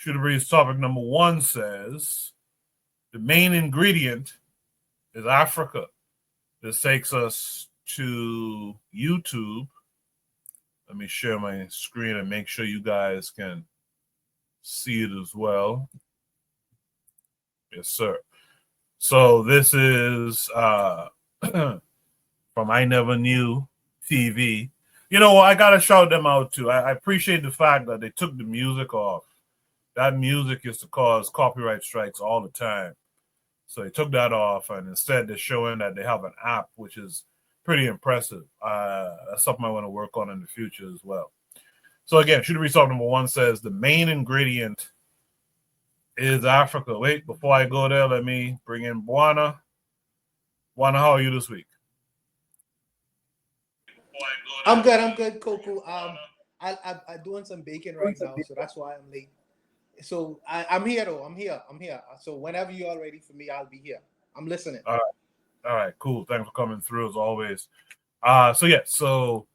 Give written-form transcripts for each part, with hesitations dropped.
Shooter Breeze topic number 1 says the main ingredient is Africa. This takes us to YouTube. Let me share my screen and make sure you guys can see it as well. Yes, sir. So this is from I Never Knew TV. You know, I got to shout them out too. I appreciate the fact that they took the music off. That music used to cause copyright strikes all the time. So they took that off, and instead they're showing that they have an app, which is pretty impressive. That's something I want to work on in the future as well. So again, Shooter Breeze number 1 says the main ingredient is Africa. Wait, before I go there, let me bring in Buana. Buana, how are you this week? I'm good, Coco. I'm doing some baking right now, so that's why I'm late. So I'm here though. I'm here. So whenever you are ready for me, I'll be here. I'm listening. All right, cool. Thanks for coming through as always. So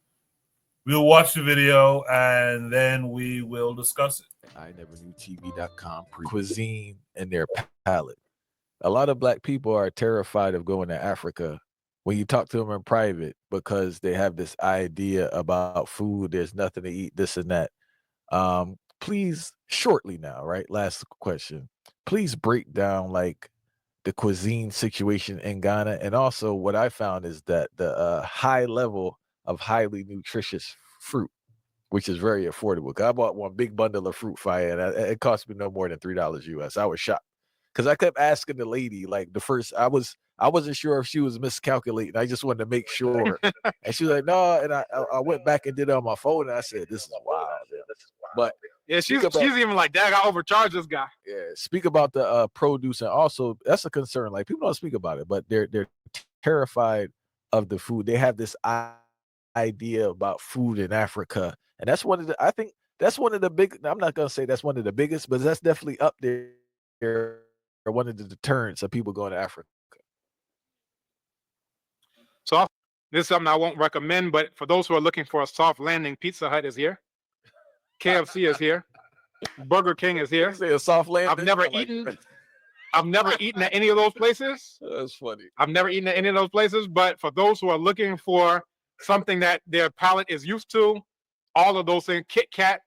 we'll watch the video and then we will discuss it. I never knew TV.com cuisine and their palate. A lot of Black people are terrified of going to Africa when you talk to them in private because they have this idea about food. There's nothing to eat, this and that. Please, shortly now, right? Last question. Please break down like the cuisine situation in Ghana. And also what I found is that the high level of highly nutritious fruit, which is very affordable. I bought one big bundle of fruit fire and it cost me no more than $3 US. I was shocked because I kept asking the lady, like the first, I wasn't sure if she was miscalculating. I just wanted to make sure. And she was like, no. And I went back and did it on my phone and I said, this is wild. But yeah, she's even like, Dad, I overcharged this guy. Yeah, speak about the produce, and also that's a concern. Like people don't speak about it, but they're terrified of the food. They have this idea about food in Africa, and that's one of the. I think that's one of the big. I'm not gonna say that's one of the biggest, but that's definitely up there. Or one of the deterrents of people going to Africa. So this is something I won't recommend, but for those who are looking for a soft landing, Pizza Hut is here. KFC is here. Burger King is here. Say a soft landing. I've never eaten at any of those places. That's funny. I've never eaten at any of those places, but for those who are looking for something that their palate is used to, all of those things, Kit Kat,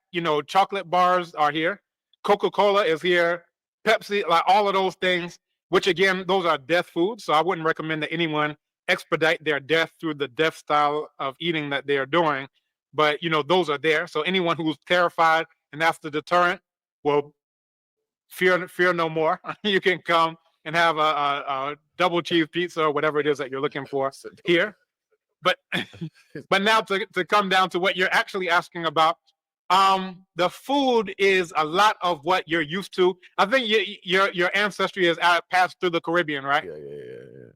chocolate bars are here. Coca-Cola is here. Pepsi, like all of those things, which again, those are death foods. So I wouldn't recommend that anyone expedite their death through the death style of eating that they are doing. But, those are there. So anyone who's terrified and that's the deterrent, well, fear no more. You can come and have a double cheese pizza or whatever it is that you're looking for here. But now to come down to what you're actually asking about, the food is a lot of what you're used to. I think your ancestry has passed through the Caribbean, right? Yeah.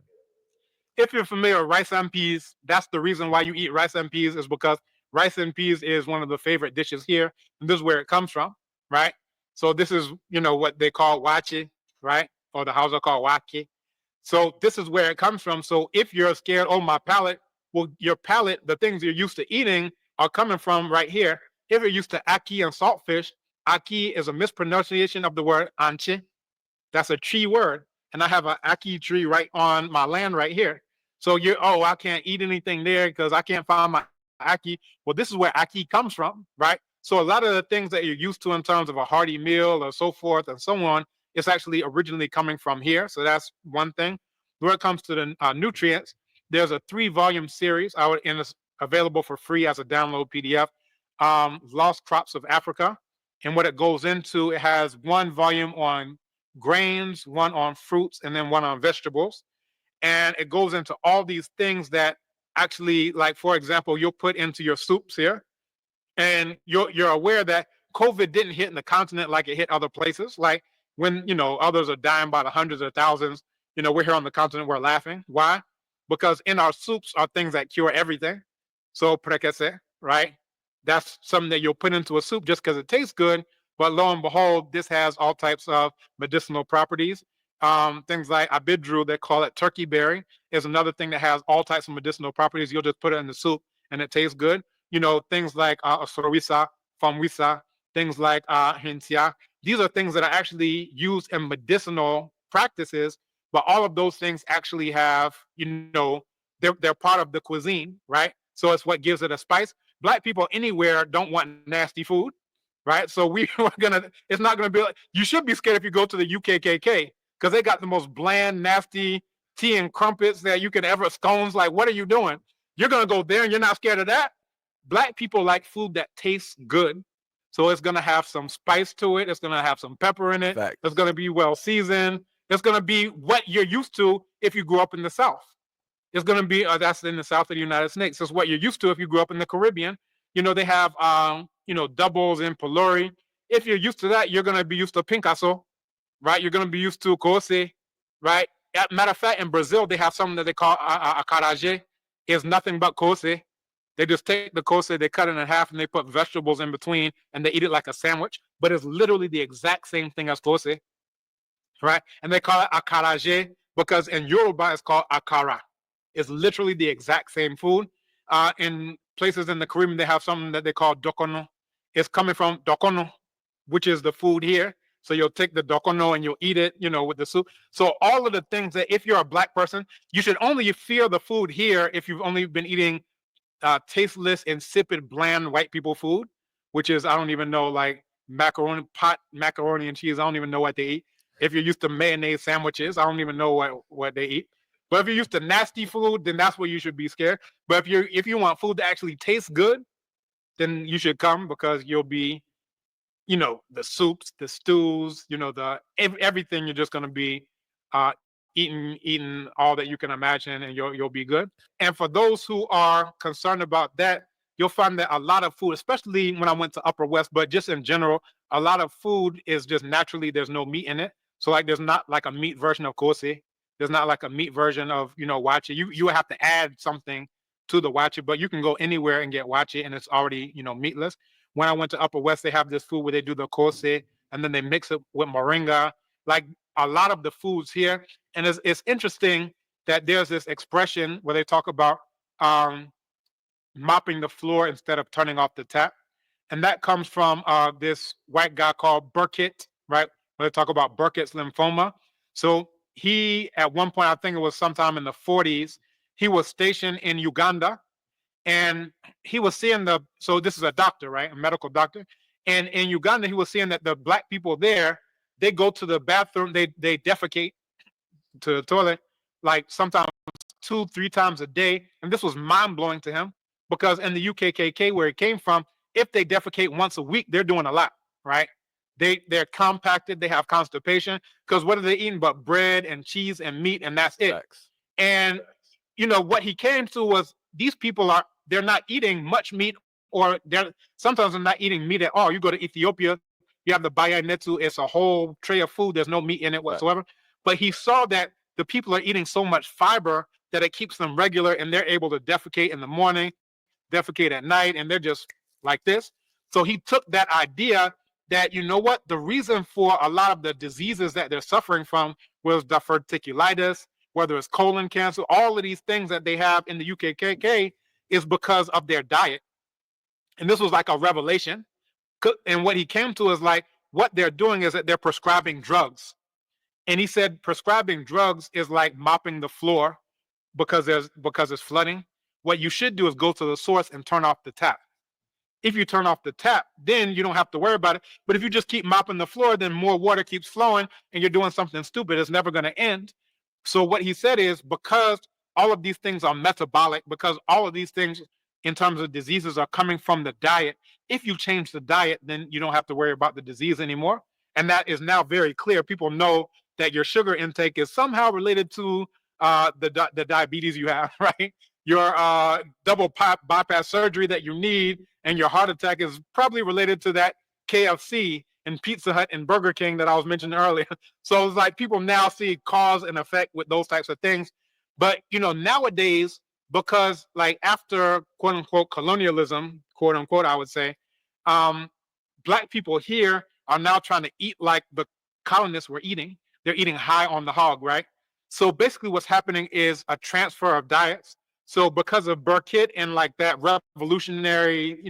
If you're familiar with rice and peas, that's the reason why you eat rice and peas is because rice and peas is one of the favorite dishes here. And this is where it comes from, right? So this is, what they call wachi, right? Or the Hausa call waki. So this is where it comes from. So if you're scared, oh, my palate, well, your palate, the things you're used to eating are coming from right here. If you're used to ackee and saltfish, ackee is a mispronunciation of the word anche. That's a tree word. And I have an ackee tree right on my land right here. So I can't eat anything there because I can't find my ackee. Well, this is where ackee comes from, right? So a lot of the things that you're used to in terms of a hearty meal or so forth and so on, it's actually originally coming from here. So that's one thing. When it comes to the nutrients, there's a 3-volume series and it's available for free as a download PDF. Lost Crops of Africa. And what it goes into, it has 1 volume on grains, 1 on fruits, and then 1 on vegetables. And it goes into all these things that actually, like, for example, you'll put into your soups here. And you're aware that COVID didn't hit in the continent like it hit other places. Like when, others are dying by the hundreds of thousands, we're here on the continent, we're laughing. Why? Because in our soups are things that cure everything. So prekese, right? That's something that you'll put into a soup just because it tastes good. But lo and behold, this has all types of medicinal properties. Things like abidru, they call it turkey berry, is another thing that has all types of medicinal properties. You'll just put it in the soup and it tastes good. Things like sorowisa, famwisa, things like hintia, These are things that are actually used in medicinal practices, but all of those things actually have, they're part of the cuisine, right? So it's what gives it a spice. Black people anywhere don't want nasty food, right? So it's not gonna be like, you should be scared if you go to the UKKK, because they got the most bland, nasty tea and crumpets that you could ever, scones. Like, what are you doing? You're gonna go there and you're not scared of that? Black people like food that tastes good. So it's gonna have some spice to it. It's gonna have some pepper in it. Facts. It's gonna be well seasoned. It's gonna be what you're used to if you grew up in the South. It's gonna be that's in the South of the United States. It's what you're used to if you grew up in the Caribbean. They have doubles in Pelori. If you're used to that, you're gonna be used to pincasso, right? You're gonna be used to kose, right? Matter of fact, in Brazil, they have something that they call acarajé. It's nothing but kose. They just take the kose, they cut it in half, and they put vegetables in between, and they eat it like a sandwich. But it's literally the exact same thing as kose, right? And they call it acarajé because in Yoruba, it's called akara. It's literally the exact same food. In places in the Caribbean, they have something that they call dokono. It's coming from dokono, which is the food here. So you'll take the dokono and you'll eat it, with the soup. So all of the things that if you're a Black person, you should only feel the food here if you've only been eating tasteless, insipid, bland white people food, which is, I don't even know, like macaroni and cheese. I don't even know what they eat. If you're used to mayonnaise sandwiches, I don't even know what they eat. But if you're used to nasty food, then that's where you should be scared. But if you want food that actually tastes good, then you should come, because you'll be, the soups, the stews, everything. You're just going to be eating all that you can imagine, and you'll be good. And for those who are concerned about that, you'll find that a lot of food, especially when I went to Upper West, but just in general, a lot of food is just naturally, there's no meat in it. So like there's not like a meat version of kose. There's not like a meat version of, wache. You would have to add something to the wache, but you can go anywhere and get wache, and it's already, meatless. When I went to Upper West, they have this food where they do the kose, and then they mix it with moringa. Like a lot of the foods here. And it's interesting that there's this expression where they talk about mopping the floor instead of turning off the tap. And that comes from this white guy called Burkitt, right? When they talk about Burkitt's lymphoma. So he, at one point, I think it was sometime in the 40s, he was stationed in Uganda, and he was seeing so this is a doctor, right? A medical doctor. And in Uganda, he was seeing that the Black people there, they go to the bathroom, they defecate to the toilet, like sometimes 2-3 times a day. And this was mind-blowing to him, because in the UKKK, where it came from, if they defecate once a week, they're doing a lot, right? They're compacted, they have constipation, because what are they eating but bread and cheese and meat, and that's it. Facts. And what he came to was, these people they're not eating much meat, or sometimes they're not eating meat at all. You go to Ethiopia, you have the bayanetu, it's a whole tray of food, there's no meat in it whatsoever. Right. But he saw that the people are eating so much fiber that it keeps them regular, and they're able to defecate in the morning, defecate at night, and they're just like this. So he took that idea that, the reason for a lot of the diseases that they're suffering from was diverticulitis, whether it's colon cancer, all of these things that they have in the UKKK is because of their diet. And this was like a revelation. And what he came to is like, what they're doing is that they're prescribing drugs. And he said prescribing drugs is like mopping the floor because it's flooding. What you should do is go to the source and turn off the tap. If you turn off the tap, then you don't have to worry about it. But if you just keep mopping the floor, then more water keeps flowing, and you're doing something stupid. It's never going to end. So what he said is, because all of these things are metabolic, because all of these things in terms of diseases are coming from the diet, if you change the diet, then you don't have to worry about the disease anymore. And that is now very clear. People know that your sugar intake is somehow related to the diabetes you have, right? Your double bypass surgery that you need, and your heart attack is probably related to that KFC and Pizza Hut and Burger King that I was mentioning earlier. So it's like people now see cause and effect with those types of things. But, nowadays, because like after quote unquote colonialism, quote unquote, I would say, Black people here are now trying to eat like the colonists were eating. They're eating high on the hog, right? So basically what's happening is a transfer of diets. So because of Burkitt and like that revolutionary,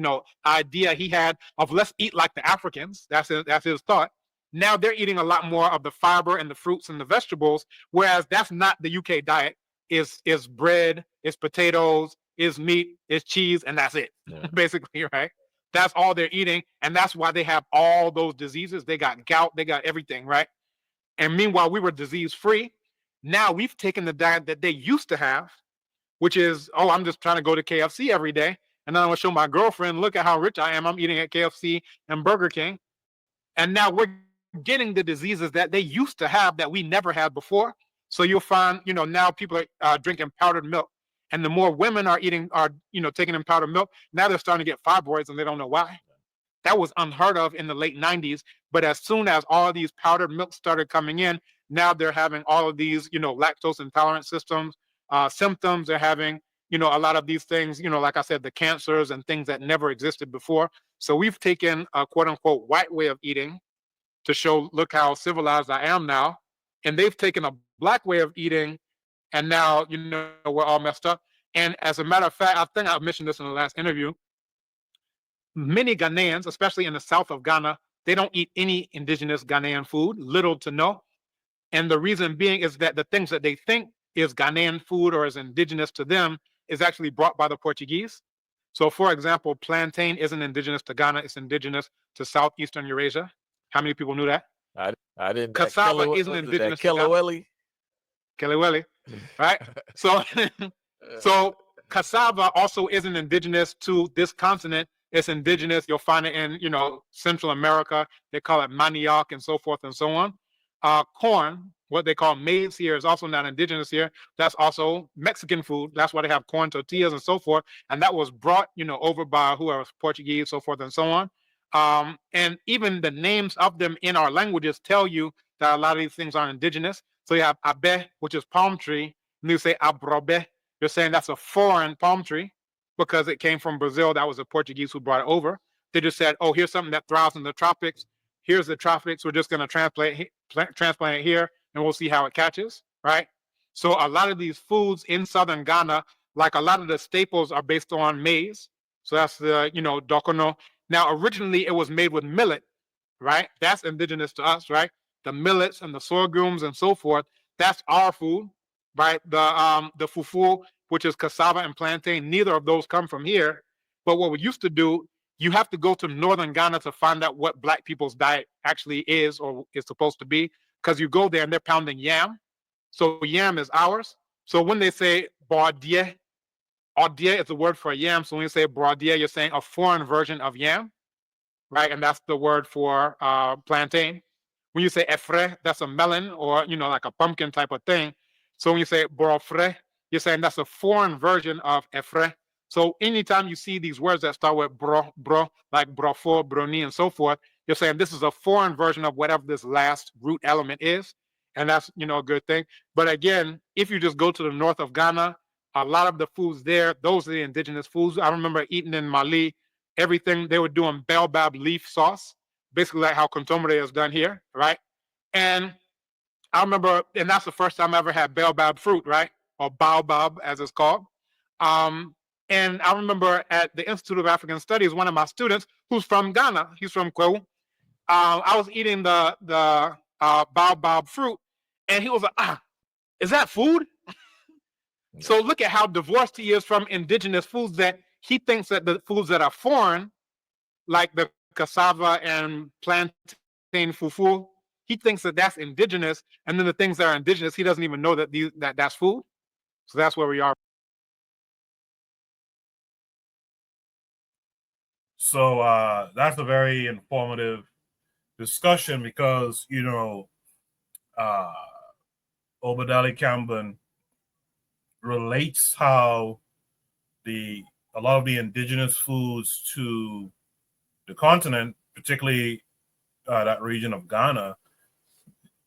idea he had of let's eat like the Africans, that's his thought. now they're eating a lot more of the fiber and the fruits and the vegetables, whereas that's not the UK diet. Is bread, is potatoes, is meat, is cheese, and that's it. Yeah. Basically, right? That's all they're eating, and that's why they have all those diseases. They got gout, they got everything, right? And meanwhile, we were disease free. Now we've taken the diet that they used to have, which is, oh, I'm just trying to go to KFC every day, and then I want to show my girlfriend, look at how rich I am. I'm eating at KFC and Burger King, and now we're getting the diseases that they used to have that we never had before. So you'll find, now people are drinking powdered milk, and the more women are taking in powdered milk, now they're starting to get fibroids, and they don't know why. That was unheard of in the late 90s. But as soon as all these powdered milks started coming in, now they're having all of these, lactose intolerant symptoms. They're having, a lot of these things, like I said, the cancers and things that never existed before. So we've taken a quote unquote white way of eating to show, look how civilized I am now. And they've taken a black way of eating, and now, we're all messed up. And as a matter of fact, I think I mentioned this in the last interview, many Ghanaians, especially in the south of Ghana, they don't eat any indigenous Ghanaian food, little to no. And the reason being is that the things that they think is Ghanaian food or is indigenous to them is actually brought by the Portuguese. So, for example, plantain isn't indigenous to Ghana, it's indigenous to Southeastern Eurasia. How many people knew that? I didn't. Cassava isn't indigenous to Ghana. Kelewele, right? So cassava also isn't indigenous to this continent. It's indigenous. You'll find it in, Central America. They call it manioc and so forth and so on. Corn, what they call maize here, is also not indigenous here. That's also Mexican food. That's why they have corn tortillas and so forth. And that was brought, over by whoever, Portuguese, so forth and so on. And even the names of them in our languages tell you that a lot of these things are indigenous. So you have abe, which is palm tree, and you say abrobe. You're saying that's a foreign palm tree because it came from Brazil. That was the Portuguese who brought it over. They just said, oh, here's something that thrives in the tropics. Here's the tropics. We're just going to transplant it here, and we'll see how it catches, right? So a lot of these foods in southern Ghana, like a lot of the staples, are based on maize. So that's the, dokono. Now, originally, it was made with millet, right? That's indigenous to us, right? The millets and the sorghums and so forth, that's our food, right? The fufu, which is cassava and plantain, neither of those come from here. But what we used to do, you have to go to northern Ghana to find out what black people's diet actually is or is supposed to be, because you go there and they're pounding yam. So yam is ours. So when they say bordie, odie is a word for yam. So when you say bordie, you're saying a foreign version of yam, right? And that's the word for plantain. When you say efre, that's a melon or, like a pumpkin type of thing. So when you say brofre, you're saying that's a foreign version of efre. So anytime you see these words that start with bro, like brofo, broni, and so forth, you're saying this is a foreign version of whatever this last root element is. And that's, a good thing. But again, if you just go to the north of Ghana, a lot of the foods there, those are the indigenous foods. I remember eating in Mali, everything, they were doing baobab leaf sauce, basically like how contomere is done here, right? And I remember, and that's the first time I ever had baobab fruit, right? Or baobab, as it's called. And I remember at the Institute of African Studies, one of my students, who's from Ghana, he's from KWAZ, I was eating the baobab fruit, and he was like, is that food? So look at how divorced he is from indigenous foods, that he thinks that the foods that are foreign, like the cassava and plantain fufu, he thinks that that's indigenous, and then the things that are indigenous, he doesn't even know that that's food. So that's where we are. So that's a very informative discussion because, Obadali Campbell relates how a lot of the indigenous foods to the continent, particularly that region of Ghana,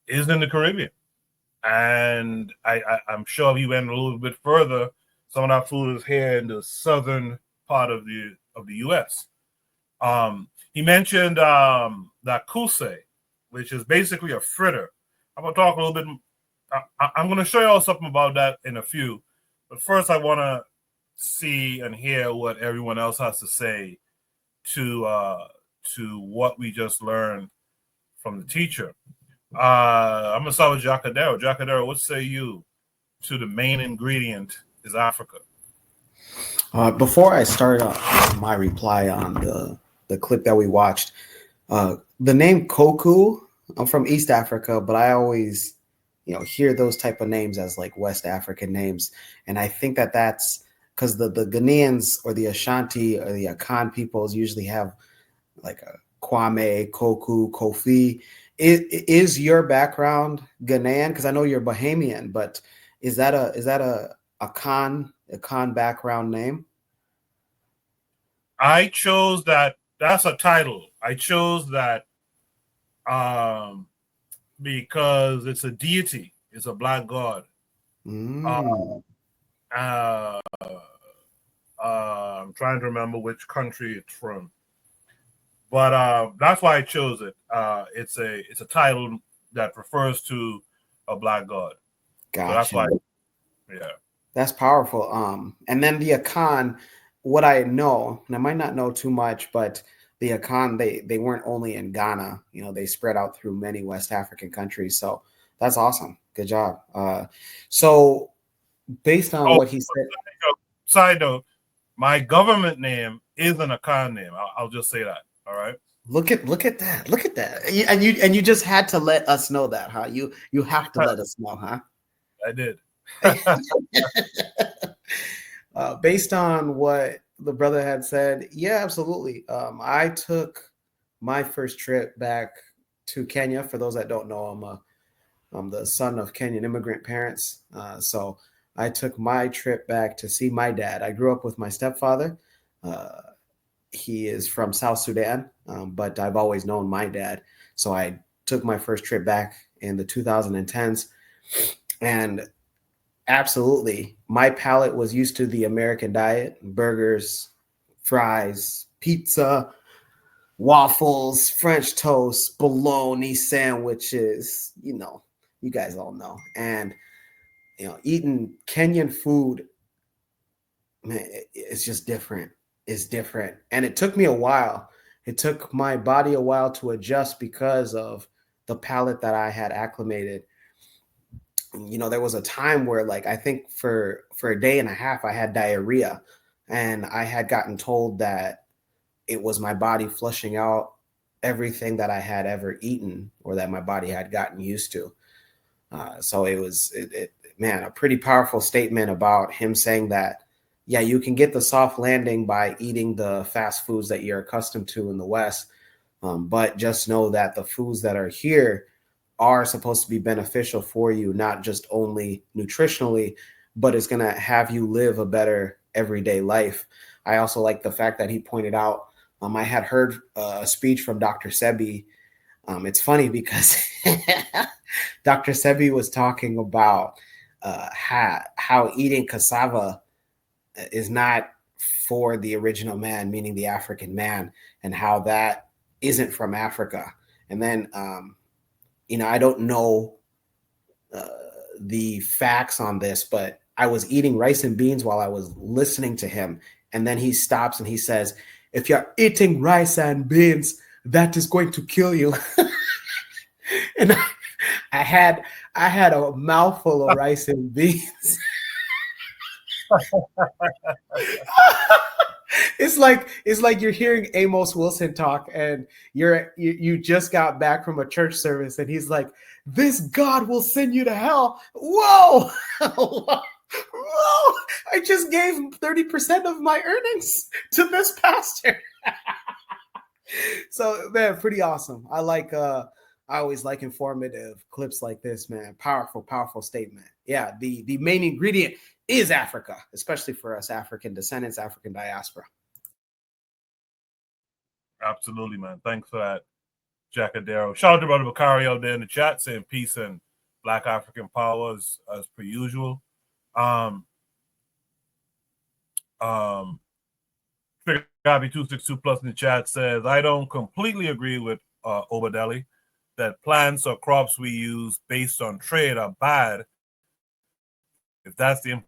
is in the Caribbean. And I'm sure if you went a little bit further, some of that food is here in the southern part of the U.S. He mentioned that kuse, which is basically a fritter. I'm going to talk a little bit. I'm going to show you all something about that in a few. But first, I want to see and hear what everyone else has to say to what we just learned from the teacher. I'm gonna start with Jacadero. Jacadero, what say you to the main ingredient is Africa? Before I start my reply on the clip that we watched, the name Koku, I'm from East Africa, but I always, hear those type of names as like West African names. And I think that that's because the Ghanaians or the Ashanti or the Akan peoples usually have like a Kwame, Koku, Kofi. Is your background Ghanaian? Because I know you're Bahamian, but is that a Akan background name? I chose that. That's a title. I chose that because it's a deity. It's a black god. Mm. I'm trying to remember which country it's from, but that's why I chose it. It's a title that refers to a black god. Gotcha. So that's why, yeah. That's powerful. And then the Akan, what I know, and I might not know too much, but the Akan, they weren't only in Ghana. They spread out through many West African countries. So that's awesome. Good job. So based on what he said. Side note, my government name is an Akan name. I'll just say that. All right. Look at that. Look at that. And you just had to let us know that, huh? You have to let us know, huh? I did. Based on what the brother had said, yeah, absolutely. I took my first trip back to Kenya. For those that don't know, I'm the son of Kenyan immigrant parents. So I took my trip back to see my dad. I grew up with my stepfather. He is from South Sudan, but I've always known my dad. So I took my first trip back in the 2010s. And absolutely, my palate was used to the American diet: burgers, fries, pizza, waffles, French toast, bologna sandwiches. You guys all know. And eating Kenyan food, man, it's just different. It's different. And it took me a while. It took my body a while to adjust because of the palate that I had acclimated. There was a time where, like, I think for a day and a half, I had diarrhea, and I had gotten told that it was my body flushing out everything that I had ever eaten or that my body had gotten used to. So it was, man, a pretty powerful statement about him saying that, yeah, you can get the soft landing by eating the fast foods that you're accustomed to in the West. But just know that the foods that are here are supposed to be beneficial for you, not just only nutritionally, but it's going to have you live a better everyday life. I also like the fact that he pointed out, I had heard a speech from Dr. Sebi. It's funny because Dr. Sebi was talking about how eating cassava is not for the original man, meaning the African man, and how that isn't from Africa. And then, I don't know the facts on this, but I was eating rice and beans while I was listening to him. And then he stops and he says, if you're eating rice and beans, that is going to kill you. And I had a mouthful of rice and beans. It's like you're hearing Amos Wilson talk, and you just got back from a church service, and he's like, "This God will send you to hell." Whoa, whoa! I just gave 30% of my earnings to this pastor. So, man, pretty awesome. I always like informative clips like this, man. Powerful statement. Yeah, the main ingredient is Africa, especially for us African descendants, African diaspora. Absolutely, man. Thanks for that, Jacadero. Shout out to Brother Bakari out there in the chat saying peace and Black African power as per usual. Trigger Gabi 262 plus in the chat says, I don't completely agree with Obadeli that plants or crops we use based on trade are bad. If that's the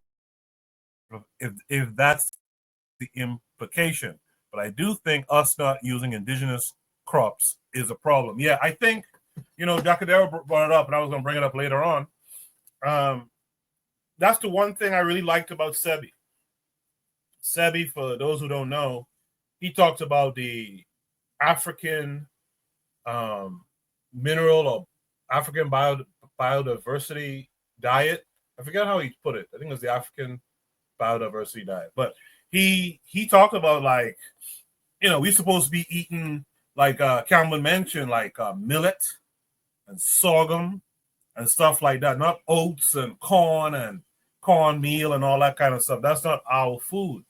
implication, but I do think us not using indigenous crops is a problem. Yeah, I think Dr. Darrell brought it up, and I was going to bring it up later on. That's the one thing I really liked about Sebi. Sebi, for those who don't know, he talks about the African mineral or African biodiversity diet. I forget how he put it. I think it was the African biodiversity diet. But he talked about, like, we're supposed to be eating, like Cameron mentioned, like millet and sorghum and stuff like that, not oats and cornmeal and all that kind of stuff. That's not our food.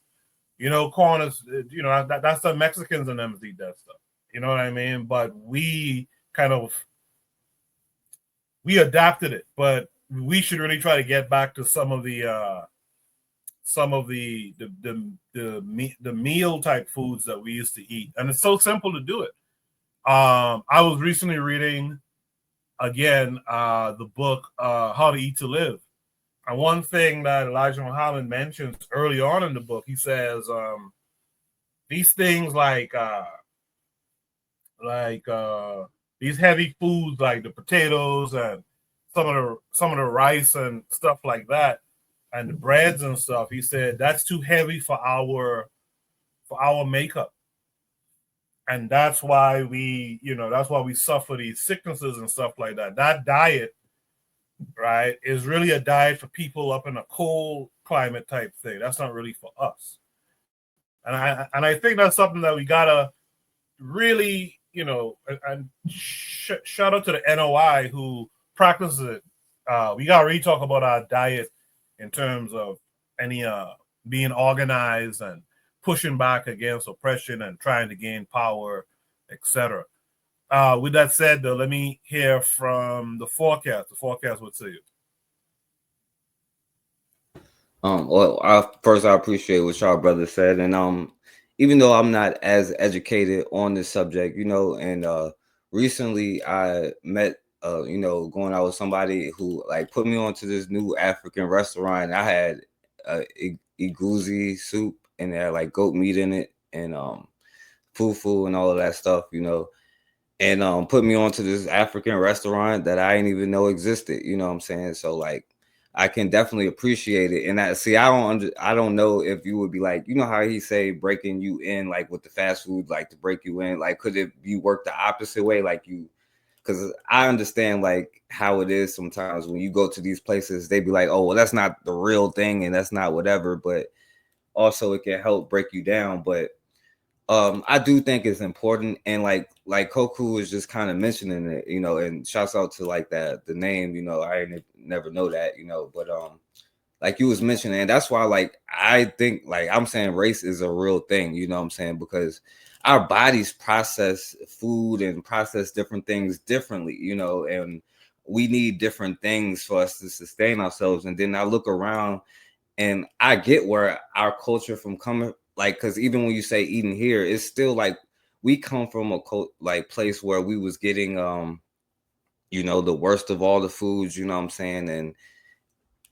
Corn is, that's the Mexicans and them eat that stuff. You know what I mean? But we adapted it. But we should really try to get back to some of the meal type foods that we used to eat, and it's so simple to do it. I was recently reading again the book How to Eat to Live, and one thing that Elijah Muhammad mentions early on in the book, he says these things like these heavy foods like the potatoes and some of the rice and stuff like that, and the breads and stuff, he said that's too heavy for our makeup. And that's why we suffer these sicknesses and stuff like that. That diet, right, is really a diet for people up in a cold climate type thing. That's not really for us. And I think that's something that we gotta really, and shout out to the NOI who practices it. We gotta really talk about our diet in terms of any being organized and pushing back against oppression and trying to gain power, etc. With that said, though, let me hear from the 4Kast. The 4Kast would say it. Well, I appreciate what y'all brothers said, and even though I'm not as educated on this subject, and recently I met going out with somebody who like put me onto this new African restaurant. I had iguzi soup and they had like goat meat in it and fufu and all of that stuff, and put me onto this African restaurant that I didn't even know existed. You know what I'm saying? So like I can definitely appreciate it. And I don't know if you would be like, how he say breaking you in, like with the fast food, like to break you in, like could it be worked the opposite way, like you? Because I understand like how it is sometimes when you go to these places, they be like, oh, well, that's not the real thing and that's not whatever. But also it can help break you down. But I do think it's important. And like Koku is just kind of mentioning it, and shouts out to like the name, I never know that, but like you was mentioning, and that's why like I think like I'm saying race is a real thing, you know what I'm saying? Because our bodies process food and process different things differently, and we need different things for us to sustain ourselves. And then I look around and I get where our culture from coming, like, because even when you say eating here, it's still like we come from a place where we was getting the worst of all the foods, you know what I'm saying?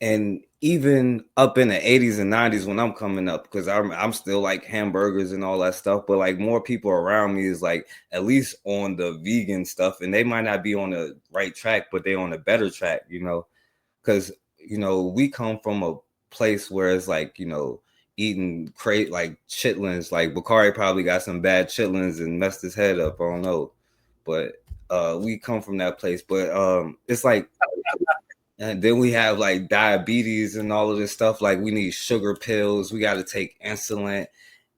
And even up in the 80s and 90s when I'm coming up, because I'm still like hamburgers and all that stuff, but like more people around me is like at least on the vegan stuff, and they might not be on the right track, but they on a better track, because we come from a place where it's like eating like chitlins. Like Bakari probably got some bad chitlins and messed his head up. I don't know, but we come from that place. But it's like. And then we have like diabetes and all of this stuff. Like we need sugar pills. We got to take insulin,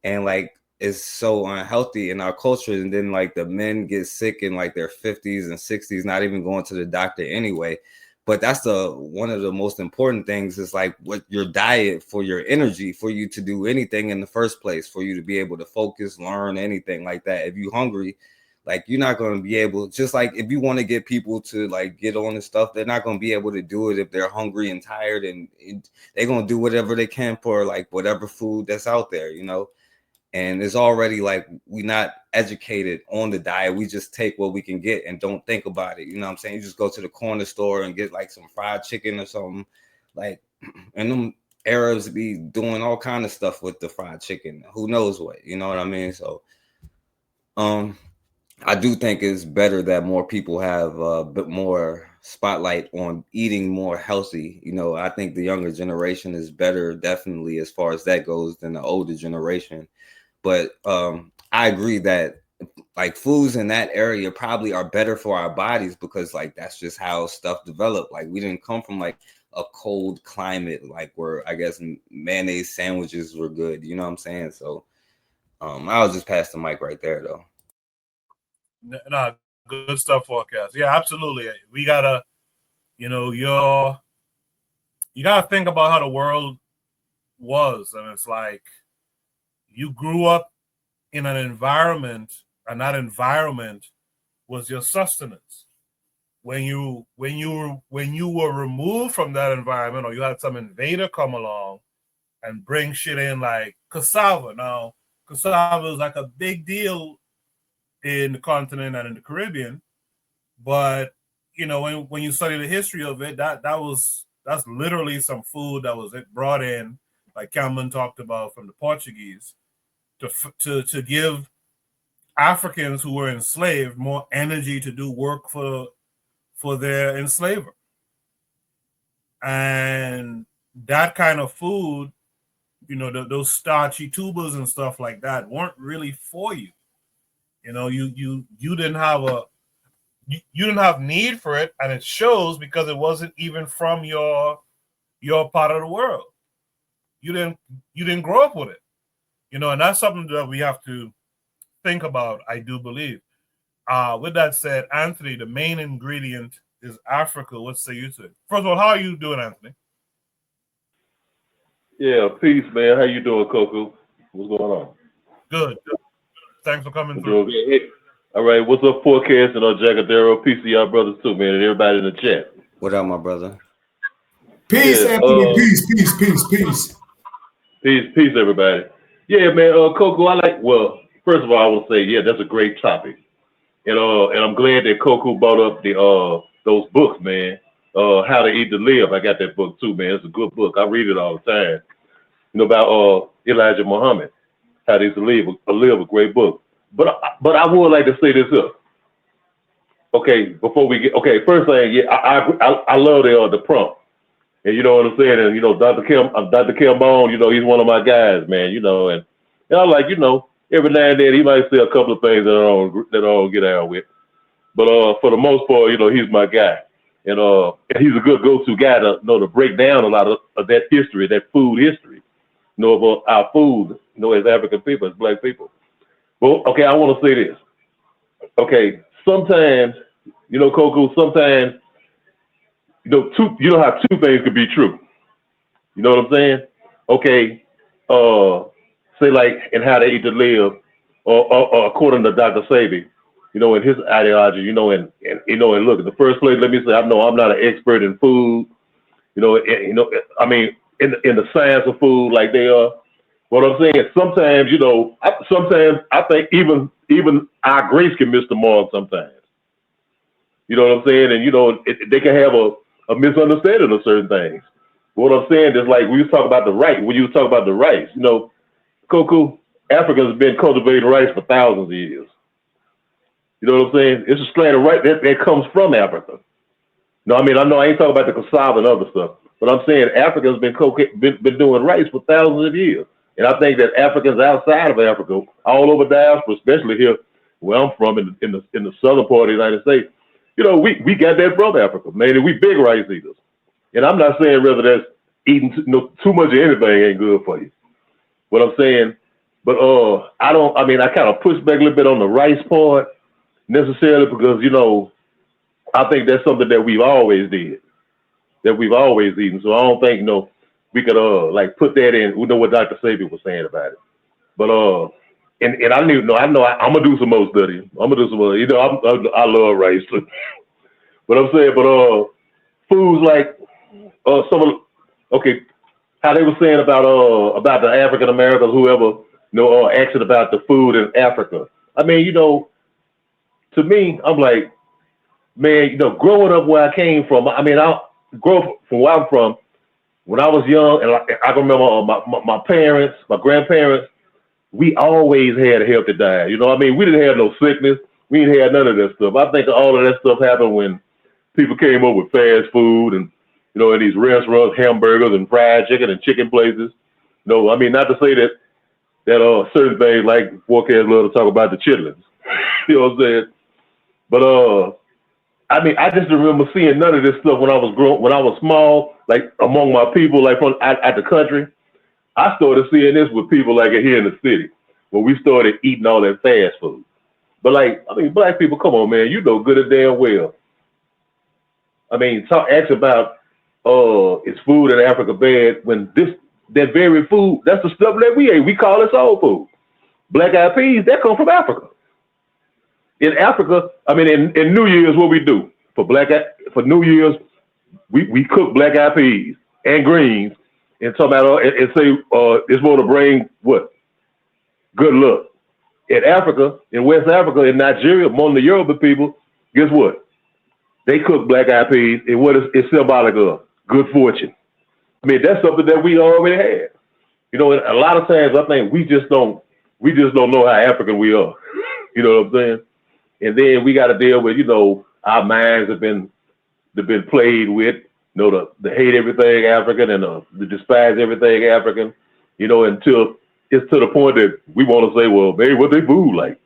and like it's so unhealthy in our culture. And then like the men get sick in like their 50s and 60s, not even going to the doctor anyway. But that's one of the most important things is like what your diet for your energy, for you to do anything in the first place, for you to be able to focus, learn, anything like that. If you're hungry, like you're not going to be able, just like if you want to get people to like get on this stuff, they're not going to be able to do it if they're hungry and tired, and they're going to do whatever they can for like whatever food that's out there, and it's already like we're not educated on the diet. We just take what we can get and don't think about it. You know what I'm saying? You just go to the corner store and get like some fried chicken or something, like, and them Arabs be doing all kind of stuff with the fried chicken. Who knows what, you know what I mean? So, I do think it's better that more people have a bit more spotlight on eating more healthy. You know, I think the younger generation is better, definitely, as far as that goes, than the older generation. But I agree that like foods in that area probably are better for our bodies because like that's just how stuff developed. Like we didn't come from like a cold climate, like where I guess mayonnaise sandwiches were good. You know what I'm saying? So I'll just pass the mic right there though. No, good stuff, 4Kast. Yeah, absolutely. We gotta, you gotta think about how the world was, and it's like you grew up in an environment, and that environment was your sustenance. When you were removed from that environment, or you had some invader come along and bring shit in like cassava. Now, cassava is like a big deal in the continent and in the Caribbean, but when you study the history of it, that's literally some food that was brought in, like Cameron talked about, from the Portuguese to give Africans who were enslaved more energy to do work for their enslaver. And that kind of food, those starchy tubers and stuff like that weren't really for you. You didn't have you didn't have need for it, and it shows because it wasn't even from your part of the world. You didn't grow up with it, and that's something that we have to think about, I do believe. With that said, Anthony, the main ingredient is Africa. What say you to it? First of all, how are you doing, Anthony? Yeah, peace, man. How you doing, Coco? What's going on? Good. Thanks for coming through. Hey, all right, what's up, 4Kast and Jagadero? Peace to y'all brothers too, man, and everybody in the chat. What up, my brother? Peace, yeah, Anthony. Peace. Peace, everybody. Yeah, man. Coco, first of all, I will say, yeah, that's a great topic, and I'm glad that Coco brought up those books, man. How to Eat to Live. I got that book too, man. It's a good book. I read it all the time. About Elijah Muhammad, How to Eat to Live, a great book. But I would like to say this up. Okay, before we get first thing, yeah, I love the prompt, and you know what I'm saying, and Dr. Kim Bone, he's one of my guys, man, and I'm like, every now and then he might say a couple of things that I don't get out with, but for the most part, he's my guy, and he's a good go-to guy to break down a lot of that history, that food history, about our food, as African people, as Black people. Well, okay, I want to say this. Okay, sometimes, Coco, sometimes, how two things could be true. You know what I'm saying? Okay, say like in How to Eat to Live, or according to Dr. Sabi, in his ideology, and look, in the first place, let me say, I know I'm not an expert in food, I mean, in the science of food like they are. What I'm saying, sometimes, sometimes I think even our grace can miss the mark sometimes. You know what I'm saying? And, they can have a misunderstanding of certain things. What I'm saying is, like, when you talk about the rice, Coco, Africa's been cultivating rice for thousands of years. You know what I'm saying? It's a strain of rice that comes from Africa. I know I ain't talking about the cassava and other stuff, but I'm saying Africa's been doing rice for thousands of years. And I think that Africans outside of Africa, all over diaspora, especially here where I'm from in the southern part of the United States, we got that from Africa, man. And we big rice eaters. And I'm not saying whether that's eating too much of anything ain't good for you. What I'm saying, but I kind of push back a little bit on the rice part necessarily because, I think that's something that we've always did, that we've always eaten. So I don't think, we could put that in. We know what Dr. Sabi was saying about it, but and I know I'm gonna do some more studying. I'm gonna do some more. I love rice, but I'm saying, foods like some of how they were saying about the African Americans, whoever asking about the food in Africa. I mean, to me, I'm like, man, growing up where I came from. I mean, I grew up from where I'm from. When I was young, and I can remember my parents, my grandparents, we always had a healthy diet. We didn't have no sickness. We ain't had none of that stuff. I think all of that stuff happened when people came up with fast food and, you know, in these restaurants, hamburgers and fried chicken and chicken places. No, I mean, not to say that certain things like 4Kast love to talk about the chitlins. You know what I'm saying? But I mean, I just remember seeing none of this stuff when I was small, like among my people, like from at the country. I started seeing this with people like here in the city, when we started eating all that fast food. But like, I mean, black people, come on, man, you know good and damn well. I mean, ask about is food in Africa bad when that very food, that's the stuff that we ate. We call it soul food. Black eyed peas, that come from Africa. In Africa, I mean, in New Year's, what we do for New Year's, we cook black eyed peas and greens and talk about and say it's going to bring what? Good luck. In Africa, in West Africa, in Nigeria, among the Yoruba people, guess what? They cook black eyed peas, and what is it's symbolic of? Good fortune. I mean, that's something that we already had. You know, a lot of times I think we just don't know how African we are. You know what I'm saying? And then we got to deal with, you know, our minds have been played with, you know, the hate everything African and the despise everything African, you know, until it's to the point that we want to say, well, baby, what they food like?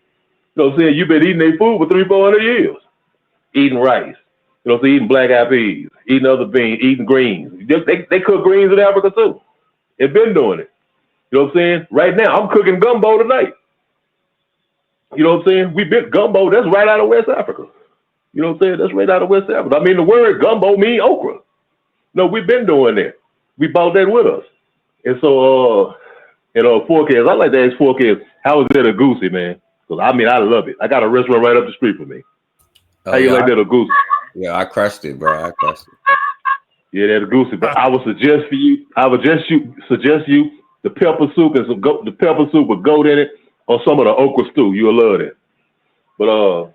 You know what I'm saying? You've been eating their food for 300-400 years. Eating rice, you know what I'm saying? Eating black eyed peas, eating other beans, eating greens. They cook greens in Africa too. They've been doing it. You know what I'm saying? Right now, I'm cooking gumbo tonight. You know what I'm saying? Gumbo, that's right out of West Africa. You know what I'm saying? That's right out of West Africa. I mean, the word gumbo means okra. No, we've been doing that. We brought that with us. And so, 4Kast, I like to ask 4Kast, how is that a goosey, man? Because, I mean, I love it. I got a restaurant right up the street from me. How you like that a goosey? Yeah, I crushed it, bro. I crushed it. Yeah, that's a goosey. But I would suggest you the pepper soup and the pepper soup with goat in it, or some of the okra stew. You'll love that. But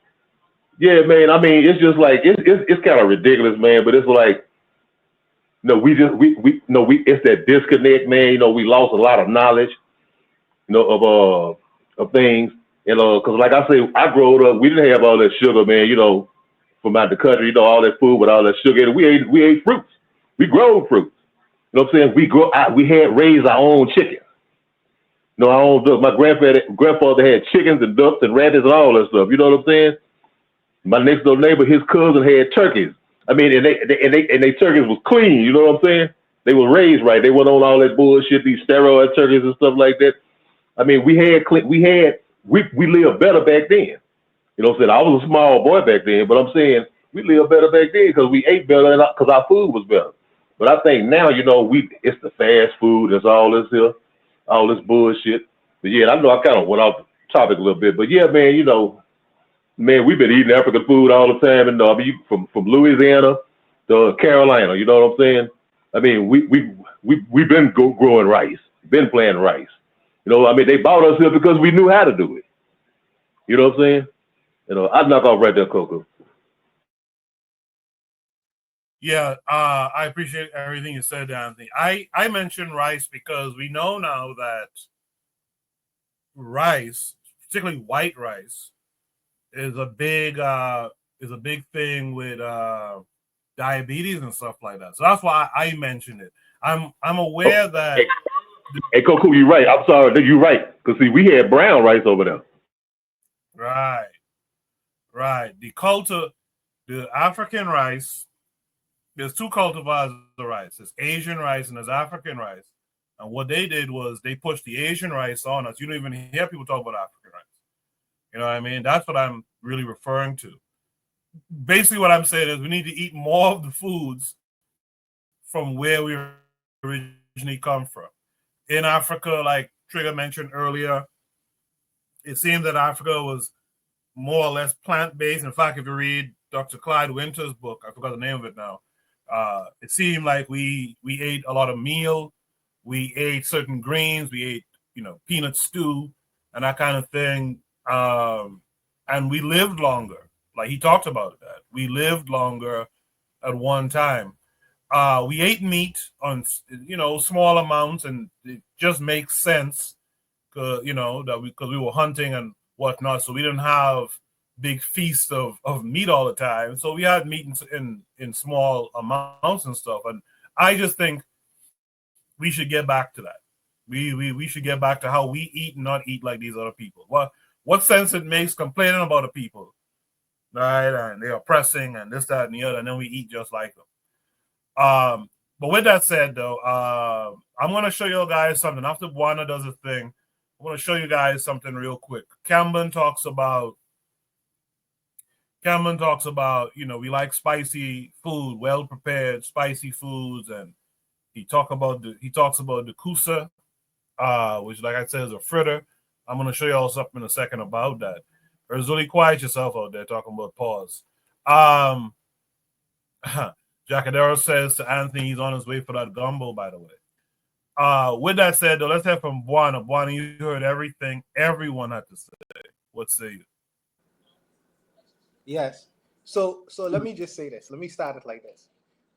yeah, man. I mean, it's just like it's kind of ridiculous, man. But it's like, no, it's that disconnect, man. You know, we lost a lot of knowledge, you know, of things. You know, because like I say, I grew up, we didn't have all that sugar, man. You know, from out the country, you know, all that food with all that sugar. And we ate fruits. We grow fruits. You know what I'm saying? We had raised our own chicken. You know, our own ducks. My grandfather had chickens and ducks and rabbits and all that stuff. You know what I'm saying? My next door neighbor, his cousin had turkeys. I mean, and they turkeys was clean. You know what I'm saying? They were raised right. They weren't on all that bullshit, these steroid turkeys and stuff like that. I mean, we lived better back then. You know what I'm saying? I was a small boy back then, but I'm saying we lived better back then because we ate better because our food was better. But I think now, you know, it's the fast food. It's all this here, all this bullshit. But yeah, I know I kind of went off the topic a little bit. But yeah, man, you know, man, we've been eating African food all the time. And I mean, from Louisiana to Carolina, you know what I'm saying? I mean, we've been growing rice, been planting rice. You know, I mean, they bought us here because we knew how to do it. You know what I'm saying? You know, I'd knock off right there, Coco. Yeah, I appreciate everything you said, Anthony. I mentioned rice because we know now that rice, particularly white rice, is a big thing with diabetes and stuff like that. So that's why I mentioned it. I'm aware that. Hey, Coco, you're right. I'm sorry, you're right. Because see, we had brown rice over there. Right. The African rice. There's two cultivars of rice. There's Asian rice and there's African rice. And what they did was they pushed the Asian rice on us. You don't even hear people talk about African rice. You know what I mean? That's what I'm really referring to. Basically, what I'm saying is we need to eat more of the foods from where we originally come from. In Africa, like Trigger mentioned earlier, it seemed that Africa was more or less plant-based. In fact, if you read Dr. Clyde Winter's book, I forgot the name of it now, it seemed like we ate a lot of meal, we ate certain grains, we ate, you know, peanut stew and that kind of thing, and we lived longer. Like he talked about that, we lived longer at one time. We ate meat on, you know, small amounts, and it just makes sense, you know, that because we were hunting and whatnot, so we didn't have big feast of meat all the time. So we had meat in small amounts and stuff. And I just think we should get back to that. We should get back to how we eat and not eat like these other people. What sense it makes complaining about the people, right? And they're oppressing and this, that, and the other, and then we eat just like them. But with that said, though, I'm gonna show you guys something. After Buana does a thing, I want to show you guys something real quick. Cameron talks about, we like spicy food, well prepared, spicy foods, and he talks about the kusa, which, like I said, is a fritter. I'm gonna show y'all something in a second about that. It's really quiet yourself out there talking about pause. Jacadero says to Anthony he's on his way for that gumbo, by the way. With that said, though, let's hear from Buana. Buana, you heard everything everyone had to say. What say you? Yes. So let me just say this. Let me start it like this.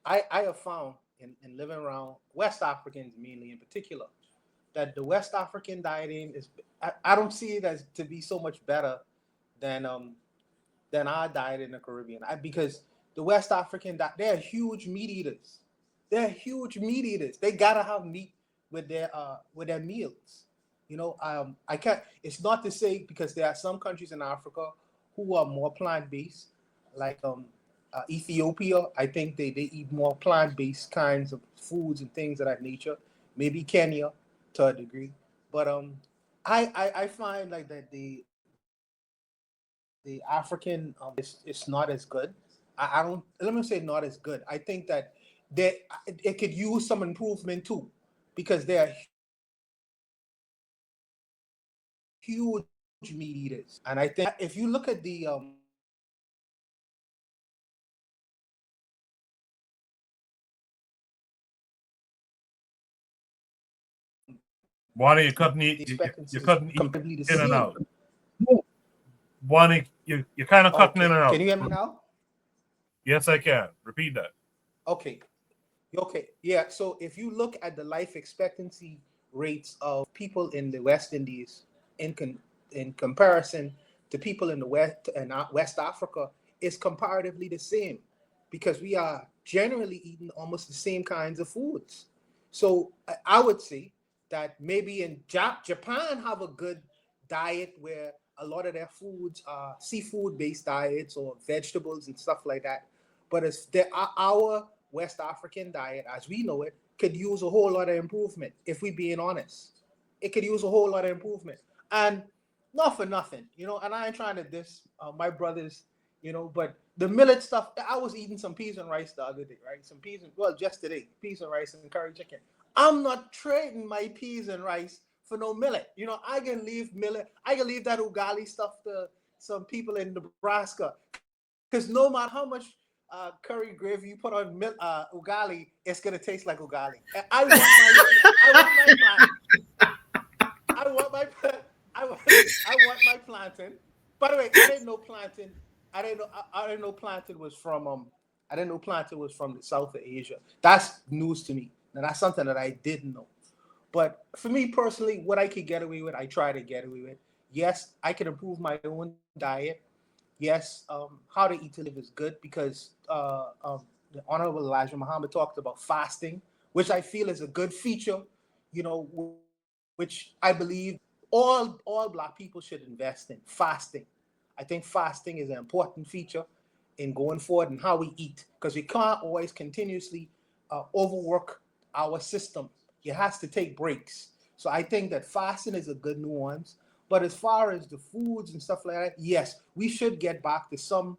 I have found in living around West Africans, mainly in particular, that the West African dieting is, I don't see it as to be so much better than our diet in the Caribbean. Because the West African, they're huge meat eaters. They're huge meat eaters. They gotta have meat with their meals. You know, I can't. It's not to say, because there are some countries in Africa who are more plant-based, like Ethiopia. I think they eat more plant-based kinds of foods and things of that nature. Maybe Kenya to a degree, but I find like that the African is not as good. I don't, let me say not as good. I think that it could use some improvement too, because they're huge meat eaters. And I think if you look at the Buana, you're cutting in and out. Buana, you're kind of cutting in and out. Can you hear me now? Yes, I can. Repeat that. Okay. Yeah. So if you look at the life expectancy rates of people in the West Indies in comparison to people in the West and West Africa, it's comparatively the same, because we are generally eating almost the same kinds of foods. So I would say that maybe in Japan have a good diet where a lot of their foods are seafood-based diets or vegetables and stuff like that. But our West African diet, as we know it, could use a whole lot of improvement, if we're being honest. It could use a whole lot of improvement. And not for nothing, you know, and I ain't trying to diss my brothers, you know, but the millet stuff, I was eating some peas and rice the other day, right? Just today, peas and rice and curry chicken. I'm not trading my peas and rice for no millet. You know, I can leave that ugali stuff to some people in Nebraska, because no matter how much curry gravy you put on ugali, it's gonna taste like ugali. I want my plantain. By the way, I didn't know plantain was from the south of Asia. That's news to me. Now that's something that I didn't know. But for me personally, what I could get away with, I try to get away with. Yes, I can improve my own diet. Yes, how to eat to live is good, because the Honorable Elijah Muhammad talked about fasting, which I feel is a good feature, you know, which I believe all Black people should invest in. Fasting. I think fasting is an important feature in going forward and how we eat, because we can't always continuously overwork our system. It has to take breaks. So I think that fasting is a good nuance. But as far as the foods and stuff like that, yes, we should get back to some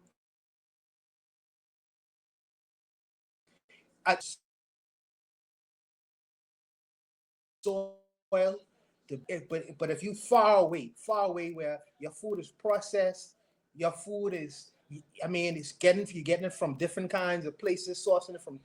soil. But if you far away where your food is processed, your food is, you're getting it from different kinds of places, sourcing it from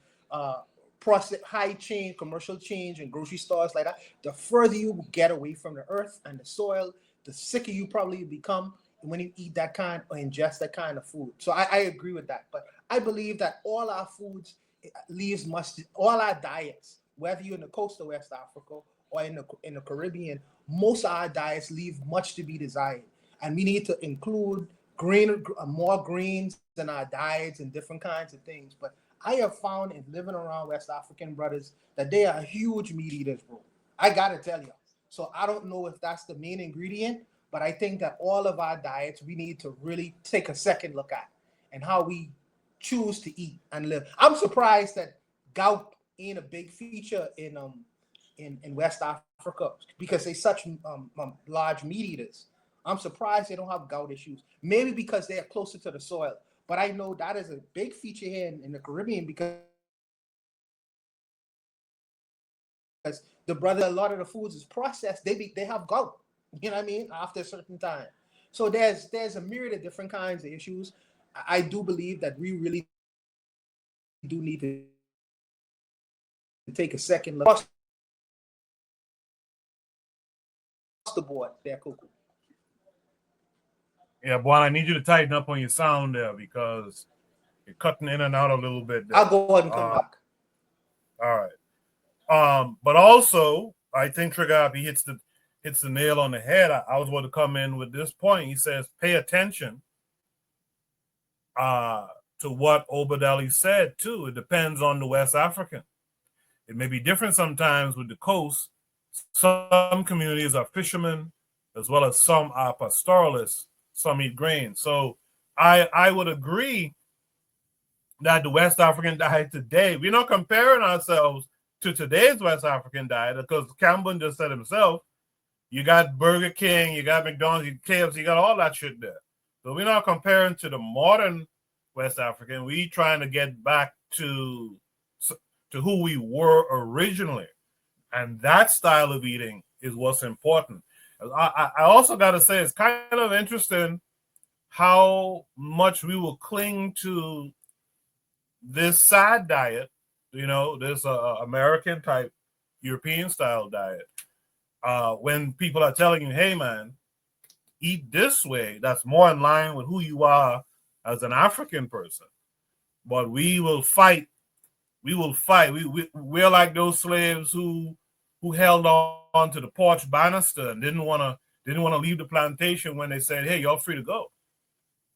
process, high chain, commercial chains, and grocery stores like that. The further you get away from the earth and the soil, the sicker you probably become when you eat that kind or ingest that kind of food. So I agree with that. But I believe that all our foods all our diets, whether you're in the coast of West Africa or in the Caribbean, most of our diets leave much to be desired. And we need to include more greens in our diets and different kinds of things. But I have found in living around West African brothers that they are huge meat eaters, bro. I gotta tell you. So I don't know if that's the main ingredient, but I think that all of our diets we need to really take a second look at and how we choose to eat and live. I'm surprised that gout ain't a big feature in West Africa because they're such large meat eaters. I'm surprised they don't have gout issues. Maybe because they are closer to the soil. But I know that is a big feature here in the Caribbean because a lot of the foods is processed. They have gout. You know what I mean? After a certain time. So there's a myriad of different kinds of issues. I do believe that we really do need to take a second look across the board there, Coco. Yeah, boy, I need you to tighten up on your sound there because you're cutting in and out a little bit there. I'll go ahead and come back. All right. But also, I think Trigger Happy hits the nail on the head. I was going to come in with this point. He says, pay attention to what Obadali said, too. It depends on the West African. It may be different sometimes with the coast. Some communities are fishermen, as well as some are pastoralists. Some eat grain. So I would agree that the West African diet today, we're not comparing ourselves to today's West African diet because Campbell just said himself, you got Burger King, you got McDonald's, you got KFC, you got all that shit there. So we're not comparing to the modern West African. We trying to get back to who we were originally. And that style of eating is what's important. I also got to say, it's kind of interesting how much we will cling to this side diet, this American type, European style diet. When people are telling you, hey, man, eat this way, that's more in line with who you are as an African person. But we will fight. We're like those slaves who held on to the porch banister and didn't want to leave the plantation when they said, hey, you're free to go.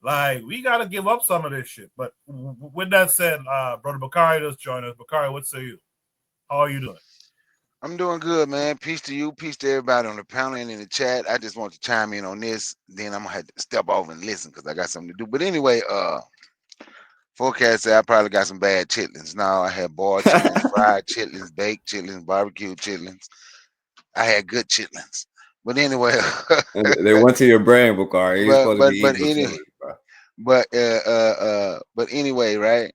Like, we got to give up some of this shit. But with that said, Brother Bakari just joined us. Bakari, what say you? How are you doing? I'm doing good, man. Peace to you. Peace to everybody on the panel and in the chat. I just want to chime in on this. Then I'm going to have to step off and listen because I got something to do. But anyway, 4Kast said I probably got some bad chitlins. Now I had boiled chitlins, fried chitlins, baked chitlins, barbecue chitlins. I had good chitlins. But anyway, they went to your brain, Bakari. You're supposed to be eating but anyway, right?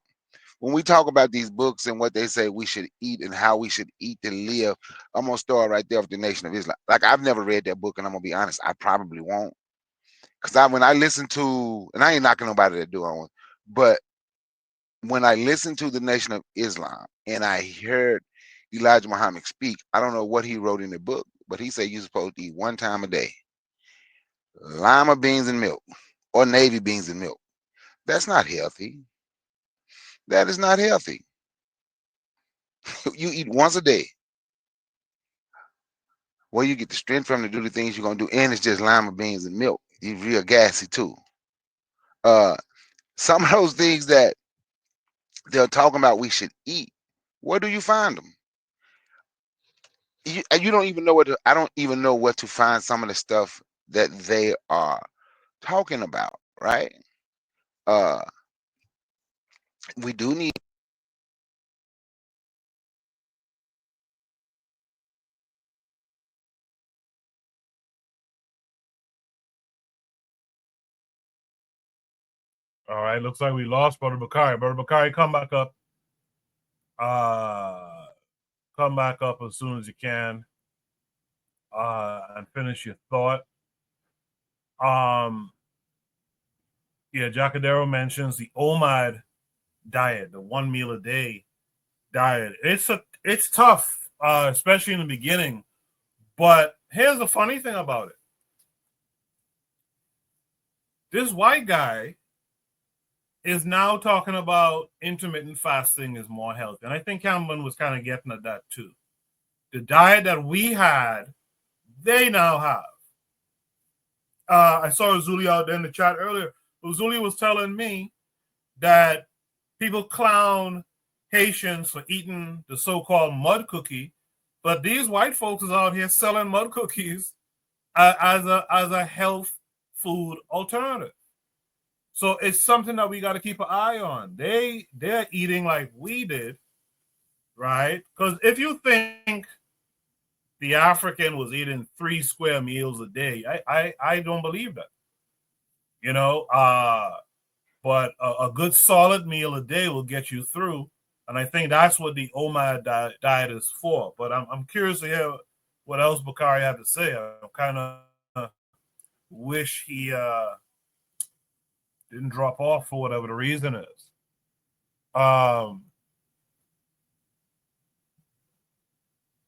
When we talk about these books and what they say we should eat and how we should eat to live, I'm gonna start right there with the Nation of Islam. Like, I've never read that book, and I'm gonna be honest, I probably won't. Because when I listen to, and I ain't knocking nobody that do on, but when I listen to the Nation of Islam and I heard Elijah Muhammad speak, I don't know what he wrote in the book, but he said you're supposed to eat one time a day, lima beans and milk, or navy beans and milk. That's not healthy. That is not healthy. You eat once a day. Where you get the strength from to do the things you're gonna do, and it's just lima beans and milk. You're real gassy too. Some of those things that they're talking about we should eat, where do you find them? You don't even know I don't even know where to find some of the stuff that they are talking about, right? We do need. All right, looks like we lost Brother Bakari. Brother Bakari, come back up. Come back up as soon as you can and finish your thought. Yeah, Jacadero mentions the OMAD diet, the 1 meal a day diet. It's tough, especially in the beginning. But here's the funny thing about it. This white guy is now talking about intermittent fasting is more healthy. And I think Cameron was kind of getting at that too. The diet that we had, they now have. I saw Zuli out there in the chat earlier. Uzuli was telling me that people clown Haitians for eating the so-called mud cookie, but these white folks is out here selling mud cookies as a health food alternative. So it's something that we got to keep an eye on. They're eating like we did, right? Because if you think the African was eating 3 square meals a day, I don't believe that. You know, but a good solid meal a day will get you through, and I think that's what the OMAD diet is for. But I'm curious to hear what else Bakari had to say. I kind of wish he didn't drop off for whatever the reason is. All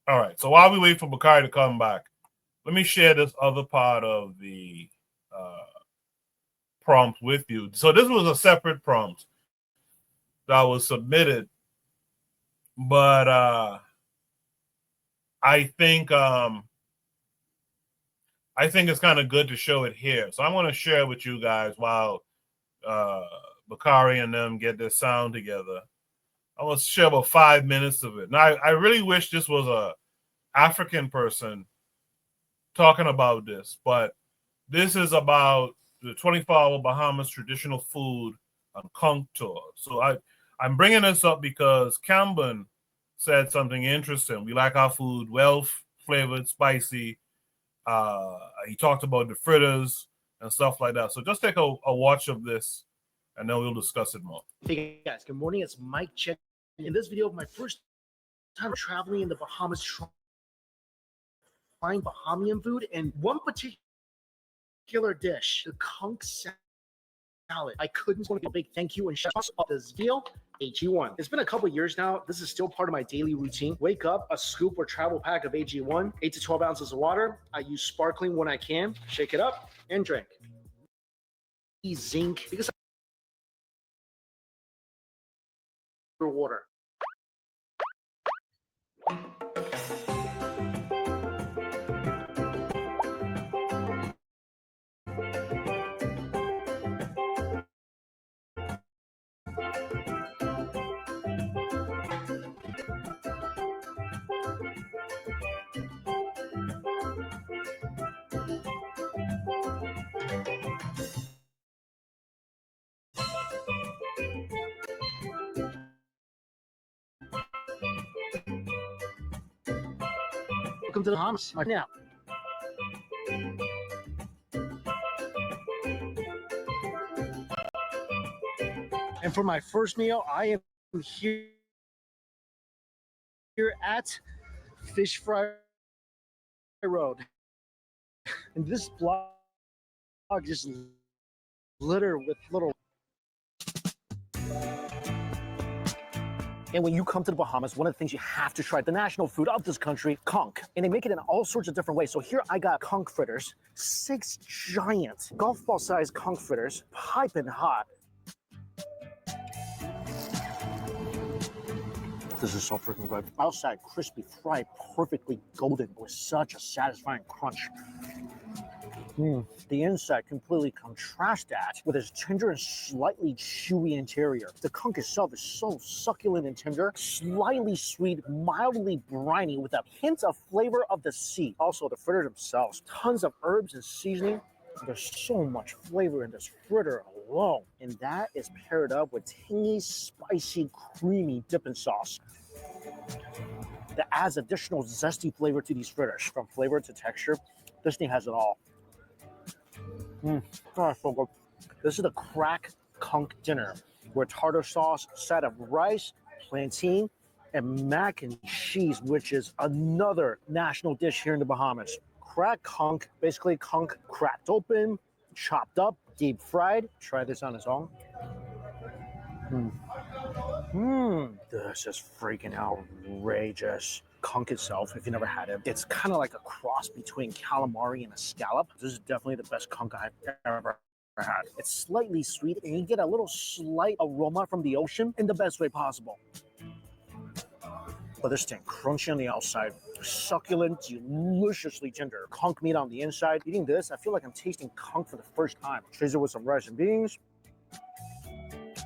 right. So while we wait for Bakari to come back, let me share this other part of the prompt with you. So this was a separate prompt that was submitted, but I think it's kind of good to show it here. So I want to share with you guys while Bakari and them get their sound together. I want to share about 5 minutes of it. Now, I really wish this was a African person talking about this, but this is about the 24-hour Bahamas traditional food on Conch tour. So I'm bringing this up because Camden said something interesting. We like our food well flavored, spicy. He talked about the fritters and stuff like that. So just take a watch of this, and then we'll discuss it more. Hey guys, good morning. It's Mike Chen. In this video, my first time traveling in the Bahamas, trying Bahamian food, and one particular dish, the conch salad. I couldn't want to give a big thank you and shout out this video. AG1. It's been a couple years now. This is still part of my daily routine. Wake up, a scoop or travel pack of AG1, 8 to 12 ounces of water. I use sparkling when I can. Shake it up and drink. Zinc, because water. Welcome to the Bahamas. Now. And for my first meal, I am here at Fish Fry Road. And this blog is littered with little. And when you come to the Bahamas, one of the things you have to try, the national food of this country, conch. And they make it in all sorts of different ways. So here I got conch fritters, 6 giant golf ball sized conch fritters, piping hot. This is so freaking good. Outside crispy, fried, perfectly golden with such a satisfying crunch. The inside completely contrasts that with its tender and slightly chewy interior. The conch itself is so succulent and tender, slightly sweet, mildly briny with a hint of flavor of the sea. Also, the fritters themselves, tons of herbs and seasoning. There's so much flavor in this fritter alone. And that is paired up with tangy, spicy, creamy dipping sauce that adds additional zesty flavor to these fritters. From flavor to texture, this thing has it all. Oh, so good. This is the crack conch dinner, where tartar sauce, side of rice, plantain, and mac and cheese, which is another national dish here in the Bahamas. Cracked conch, basically conch cracked open, chopped up, deep fried. Try this on its own. This is freaking outrageous. Conch itself, if you never had it, it's kind of like a cross between calamari and a scallop. This is definitely the best conch I've ever had. It's slightly sweet, and you get a little slight aroma from the ocean in the best way possible. But this thing, crunchy on the outside, succulent, deliciously tender. Conch meat on the inside. Eating this, I feel like I'm tasting conch for the first time. Chase it with some rice and beans.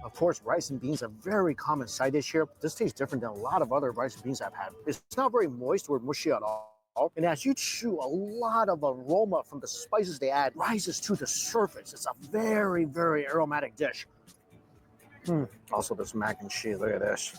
Of course, rice and beans are a very common side dish here. This tastes different than a lot of other rice and beans I've had. It's not very moist or mushy at all. And as you chew, a lot of aroma from the spices they add rises to the surface. It's a very, very aromatic dish. Also, this mac and cheese, look at this.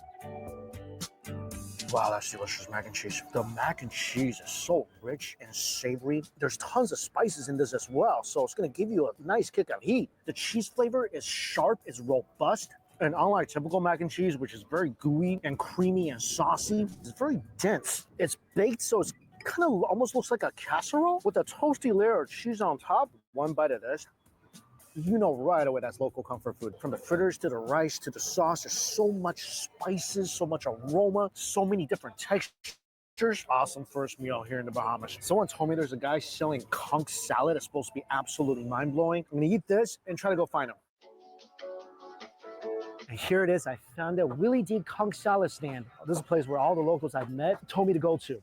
Wow, that's delicious mac and cheese. The mac and cheese is so rich and savory. There's tons of spices in this as well, so it's gonna give you a nice kick of heat. The cheese flavor is sharp, it's robust, and unlike typical mac and cheese, which is very gooey and creamy and saucy, it's very dense. It's baked, so it's kind of almost looks like a casserole with a toasty layer of cheese on top. One bite of this, you know right away that's local comfort food. From the fritters to the rice to the sauce, there's so much spices, so much aroma, so many different textures. Awesome first meal here in the Bahamas. Someone told me there's a guy selling conch salad. It's supposed to be absolutely mind-blowing. I'm gonna eat this and try to go find him. And here it is. I found a Willie D conch salad stand. This is a place where all the locals I've met told me to go to.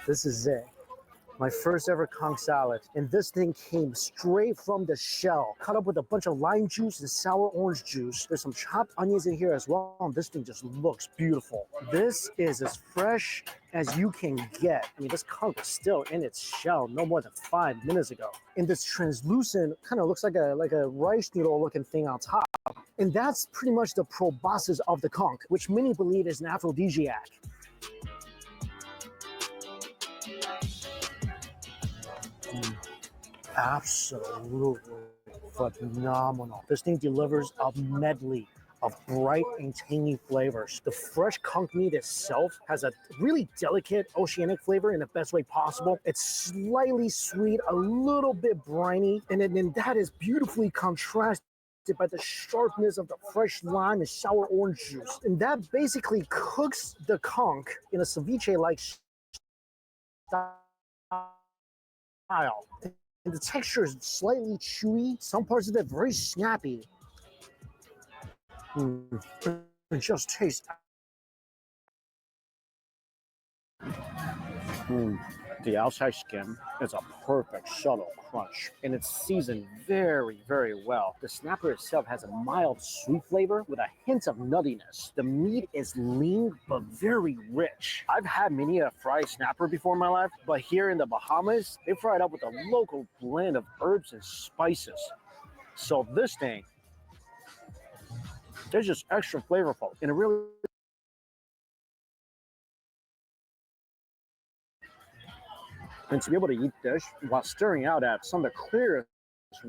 This is it. My first ever conch salad. And this thing came straight from the shell, cut up with a bunch of lime juice and sour orange juice. There's some chopped onions in here as well. And this thing just looks beautiful. This is as fresh as you can get. I mean, this conch is still in its shell no more than 5 minutes ago. And this translucent, kind of looks like a rice noodle looking thing on top. And that's pretty much the proboscis of the conch, which many believe is an aphrodisiac. Absolutely phenomenal. This thing delivers a medley of bright and tangy flavors. The fresh conch meat itself has a really delicate oceanic flavor in the best way possible. It's slightly sweet, a little bit briny, and then that is beautifully contrasted by the sharpness of the fresh lime and sour orange juice. And that basically cooks the conch in a ceviche-like style. And the texture is slightly chewy. Some parts of it very snappy. It just tastes. The outside skin is a perfect subtle crunch, and it's seasoned very, very well. The snapper itself has a mild sweet flavor with a hint of nuttiness. The meat is lean but very rich. I've had many a fried snapper before in my life, but here in the Bahamas, they fry it up with a local blend of herbs and spices. So this thing is just extra flavorful, and it really. And to be able to eat this while staring out at some of the clearest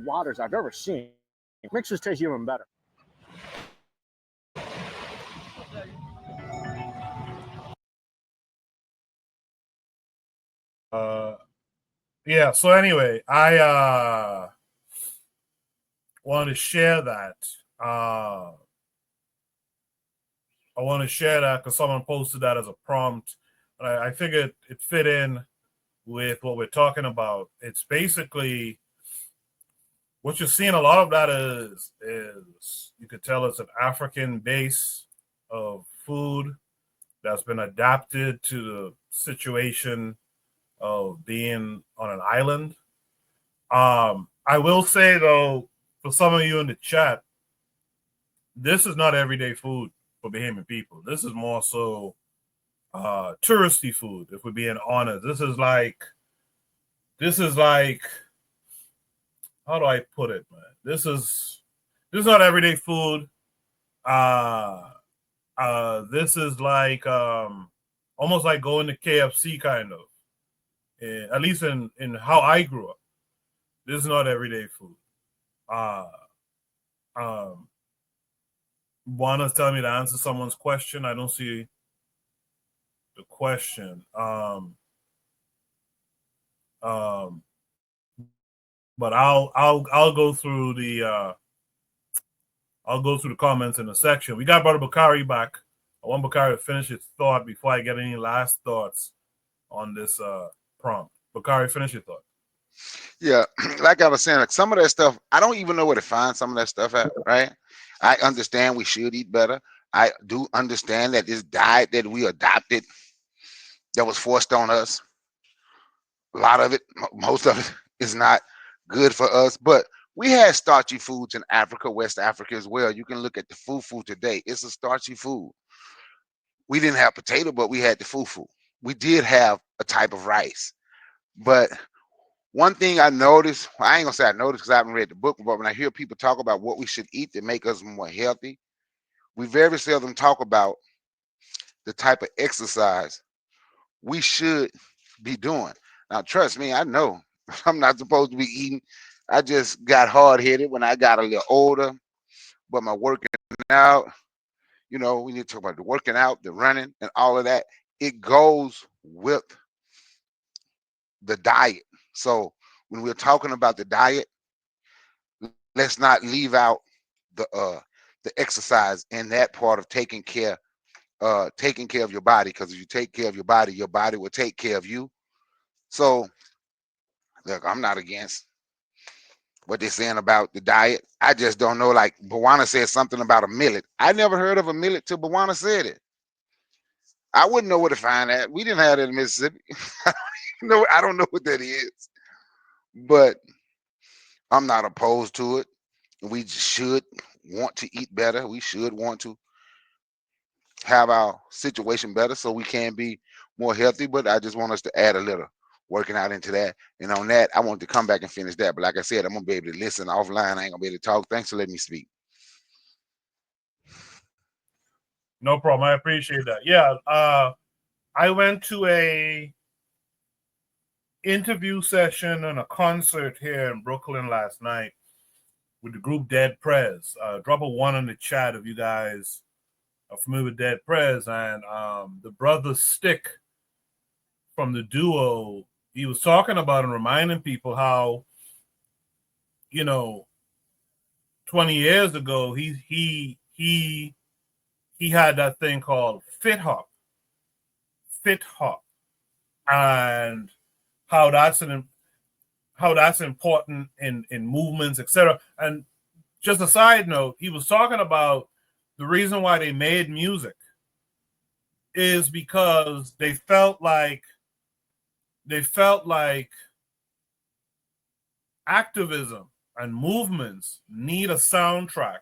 waters I've ever seen, it makes this taste even better. Yeah, so anyway, I want to share that. I want to share that because someone posted that as a prompt. And I figured it fit in with what we're talking about. It's basically what you're seeing. A lot of that is you could tell it's an African base of food that's been adapted to the situation of being on an island. I will say though, for some of you in the chat, this is not everyday food for Bahamian people. This is more so touristy food, if we're being honest. This is like how do I put it, man? This is not everyday food. This is like almost like going to KFC kind of. At least in how I grew up. This is not everyday food. Juana's telling me to answer someone's question. I don't see question. But I'll go through the comments in the section. We got Brother Bakari back. I want Bakari to finish his thought before I get any last thoughts on this prompt. Bakari, finish your thought. Yeah, like I was saying, like some of that stuff, I don't even know where to find some of that stuff at, right? I understand we should eat better. I do understand that this diet that we adopted, that was forced on us, a lot of it, most of it is not good for us. But we had starchy foods in Africa, West Africa as well. You can look at the fufu today. It's a starchy food. We didn't have potato, but we had the fufu. We did have a type of rice. But one thing I noticed, well, I ain't gonna say I noticed because I haven't read the book, but when I hear people talk about what we should eat to make us more healthy, we very seldom talk about the type of exercise we should be doing. Now, trust me, I know I'm not supposed to be eating. I just got hard-headed when I got a little older, but my working out, we need to talk about the working out, the running, and all of that. It goes with the diet. So when we're talking about the diet, let's not leave out the exercise in that part of taking care of your body, because if you take care of your body will take care of you. So look, I'm not against what they're saying about the diet. I just don't know. Like Bawana said something about a millet. I never heard of a millet till Bawana said it. I wouldn't know where to find that. We didn't have that in Mississippi. I don't know what that is, but I'm not opposed to it. We should want to eat better. We should want to have our situation better so we can be more healthy. But I just want us to add a little working out into that. And on that, I want to come back and finish that. But like I said, I'm going to be able to listen offline. I ain't going to be able to talk. Thanks for letting me speak. No problem. I appreciate that. Yeah. I went to a interview session and a concert here in Brooklyn last night with the group Dead Prez. Drop a 1 in the chat if you guys are familiar with Dead Prez. And the brother Stick from the duo, he was talking about and reminding people how, 20 years ago, he had that thing called fit hop, and how that's important in movements, etc. And just a side note, he was talking about the reason why they made music is because they felt like activism and movements need a soundtrack,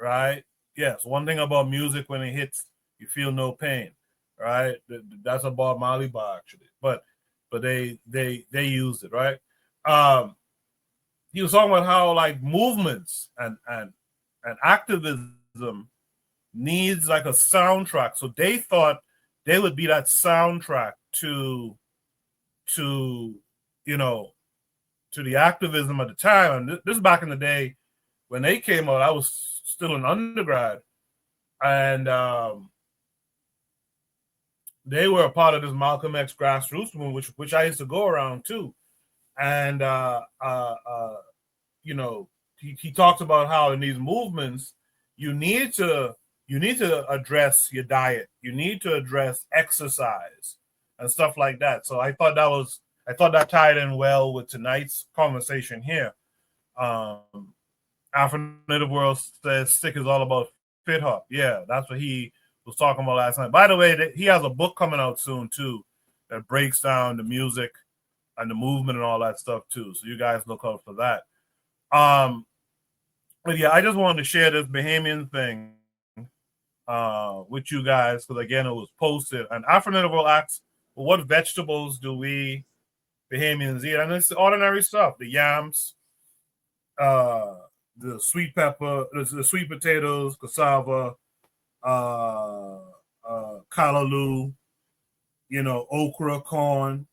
right? Yes, one thing about music, when it hits, you feel no pain, right? That's a Bob Marley bar, actually. But they used it, right? He was talking about how like movements and activism needs like a soundtrack. So they thought they would be that soundtrack to the activism at the time. And this is back in the day when they came out. I was still an undergrad, and they were a part of this Malcolm X grassroots movement, which I used to go around too. And he talks about how in these movements you need to address your diet, you need to address exercise and stuff like that. So I thought that tied in well with tonight's conversation here. African Native World says Stick is all about fit hop. Yeah, that's what he was talking about last night. By the way, he has a book coming out soon too that breaks down the music and the movement and all that stuff too. So you guys look out for that. But yeah, I just wanted to share this Bahamian thing with you guys, because again, it was posted. And African Native World asks, well, what vegetables do we Bahamians eat? And it's ordinary stuff: the yams, the sweet pepper, the sweet potatoes, cassava, callaloo, okra, corn,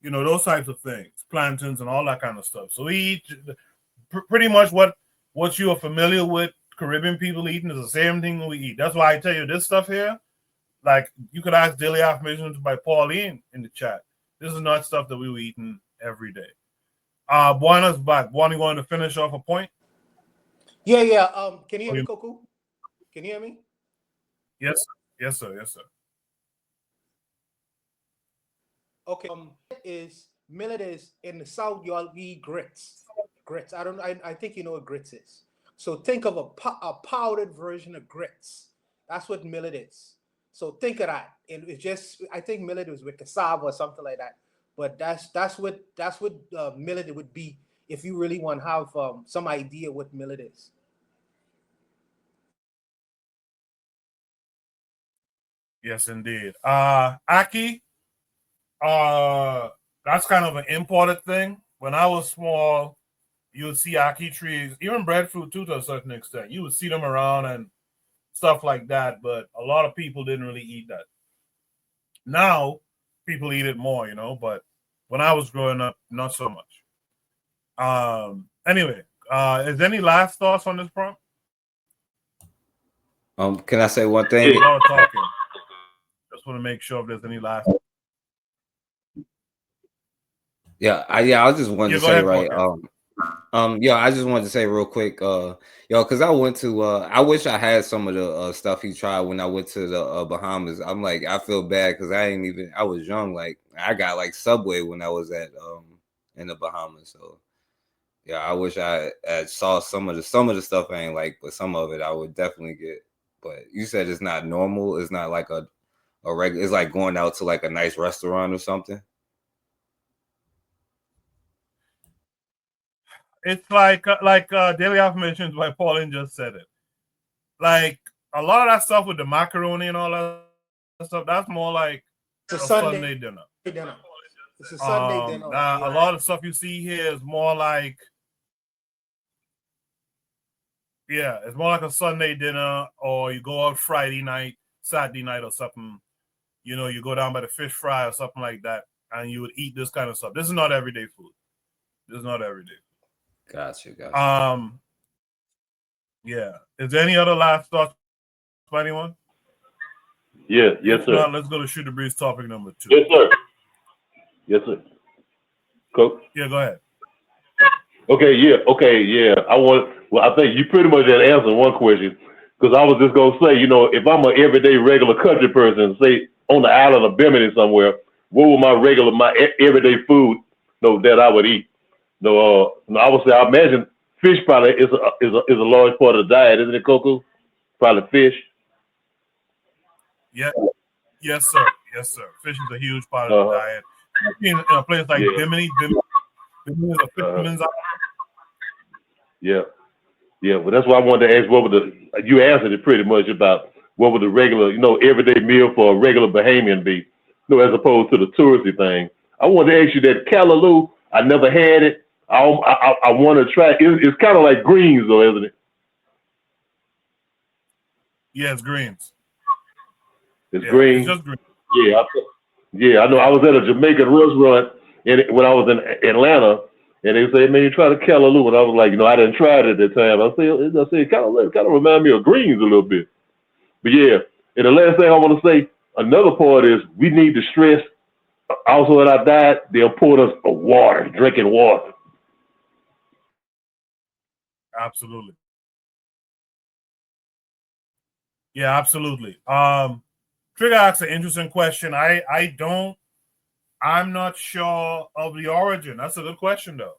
those types of things, plantains and all that kind of stuff. So we eat pretty much what you are familiar with Caribbean people eating is the same thing we eat. That's why I tell you this stuff here, like you could ask Daily Affirmations by Pauline in the chat. This is not stuff that we were eating every day. Buana's back. Buana, you want to finish off a point? Yeah. Can you hear me, Koku? Can you hear me? Yes, sir. Yes, sir. Yes, sir. Okay. Millet is in the South. You all eat grits. Grits. I think you know what grits is. So think of a powdered version of grits. That's what millet is. So think of that. And it's just, I think millet was with cassava or something like that. But that's what millet would be if you really want to have some idea what millet is. Yes, indeed. Aki, that's kind of an imported thing. When I was small, you would see aki trees, even breadfruit too, to a certain extent. You would see them around and stuff like that, but a lot of people didn't really eat that. Now, people eat it more, you know, but when I was growing up, not so much. Anyway, is there any last thoughts on this prompt? Can I say one thing? A lot of talking. Just want to make sure if there's any last. I just wanted to say right. I just wanted to say real quick, because I went to, I wish I had some of the stuff he tried when I went to the Bahamas. I'm like, I feel bad because I was young. Like I got like Subway when I was at in the Bahamas. So yeah, I wish I saw some of the stuff I ain't like, but some of it I would definitely get. But you said it's not normal. It's not like a regular. It's like going out to like a nice restaurant or something. It's like Daily Affirmations by Pauline just said it. Like a lot of that stuff with the macaroni and all that stuff, that's more like a Sunday dinner. It's a Sunday dinner. A lot of stuff you see here is more like, it's more like a Sunday dinner, or you go out Friday night, Saturday night or something. You know, you go down by the fish fry or something like that, and you would eat this kind of stuff. This is not everyday food. This is not everyday food. Gotcha. Yeah. Is there any other last thoughts by anyone? Yes, sir. Now, let's go to Shoot the Breeze topic number 2. Yes, sir. Coach? Yeah, go ahead. Okay, yeah. I think you pretty much had answered one question, because I was just going to say, you know, if I'm an everyday regular country person, say on the island of Bimini somewhere, what would my everyday food, that I would eat? I would say, I imagine fish probably is a large part of the diet, isn't it, Coco? Probably fish. Yeah. Yes, sir. Fish is a huge part of the diet. In a place like Bimini is a fisherman's island. Yeah. Well, that's why I wanted to ask, you answered it pretty much about what would the regular, everyday meal for a regular Bahamian be, as opposed to the touristy thing. I wanted to ask you that callaloo, I never had it. I want to try. It's kind of like greens, though, isn't it? Yeah, it's greens. It's greens. It's just greens. Yeah. I know. I was at a Jamaican restaurant when I was in Atlanta, and they said, "Man, you try the callaloo," and I was like, I didn't try it at that time. I said, it kind of remind me of greens a little bit. But yeah, and the last thing I want to say, another part is we need to stress also in our diet the importance of water, drinking water. Absolutely. Yeah, absolutely. Trigger asks an interesting question. I'm not sure of the origin. That's a good question, though.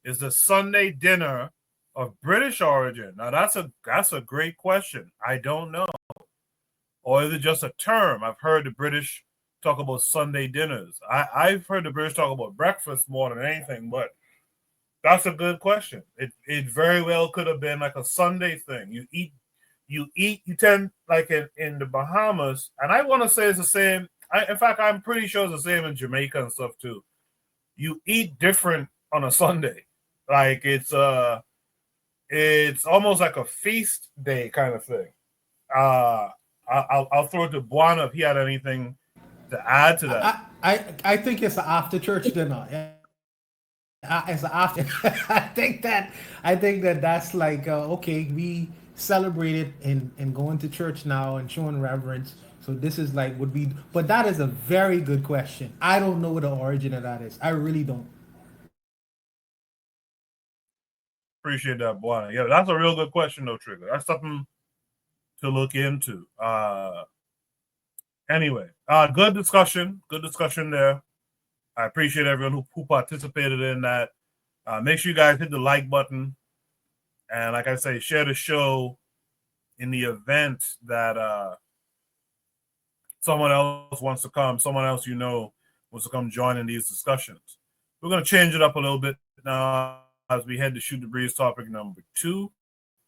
Is the Sunday dinner of British origin? Now, that's a great question. I don't know. Or is it just a term? I've heard the British talk about Sunday dinners. I've heard the British talk about breakfast more than anything, but that's a good question. It very well could have been like a Sunday thing. You tend, like in the Bahamas, and I want to say it's the same. In fact, I'm pretty sure it's the same in Jamaica and stuff too. You eat different on a Sunday. Like it's almost like a feast day kind of thing. I'll throw it to Buana if he had anything to add to that. I think it's an after church dinner. It's an after. I think that that's like okay. We celebrated and going to church now and showing reverence. So this is like would be, but that is a very good question. I don't know what the origin of that is. I really don't. Appreciate that, boy. Yeah, that's a real good question, though, Trigger. That's something to look into. Anyway, good discussion. Good discussion there. I appreciate everyone who participated in that. Make sure you guys hit the like button. And like I say, share the show in the event that someone else wants to come, someone else you know wants to come join in these discussions. We're going to change it up a little bit now as we head to Shoot the Breeze topic number 2.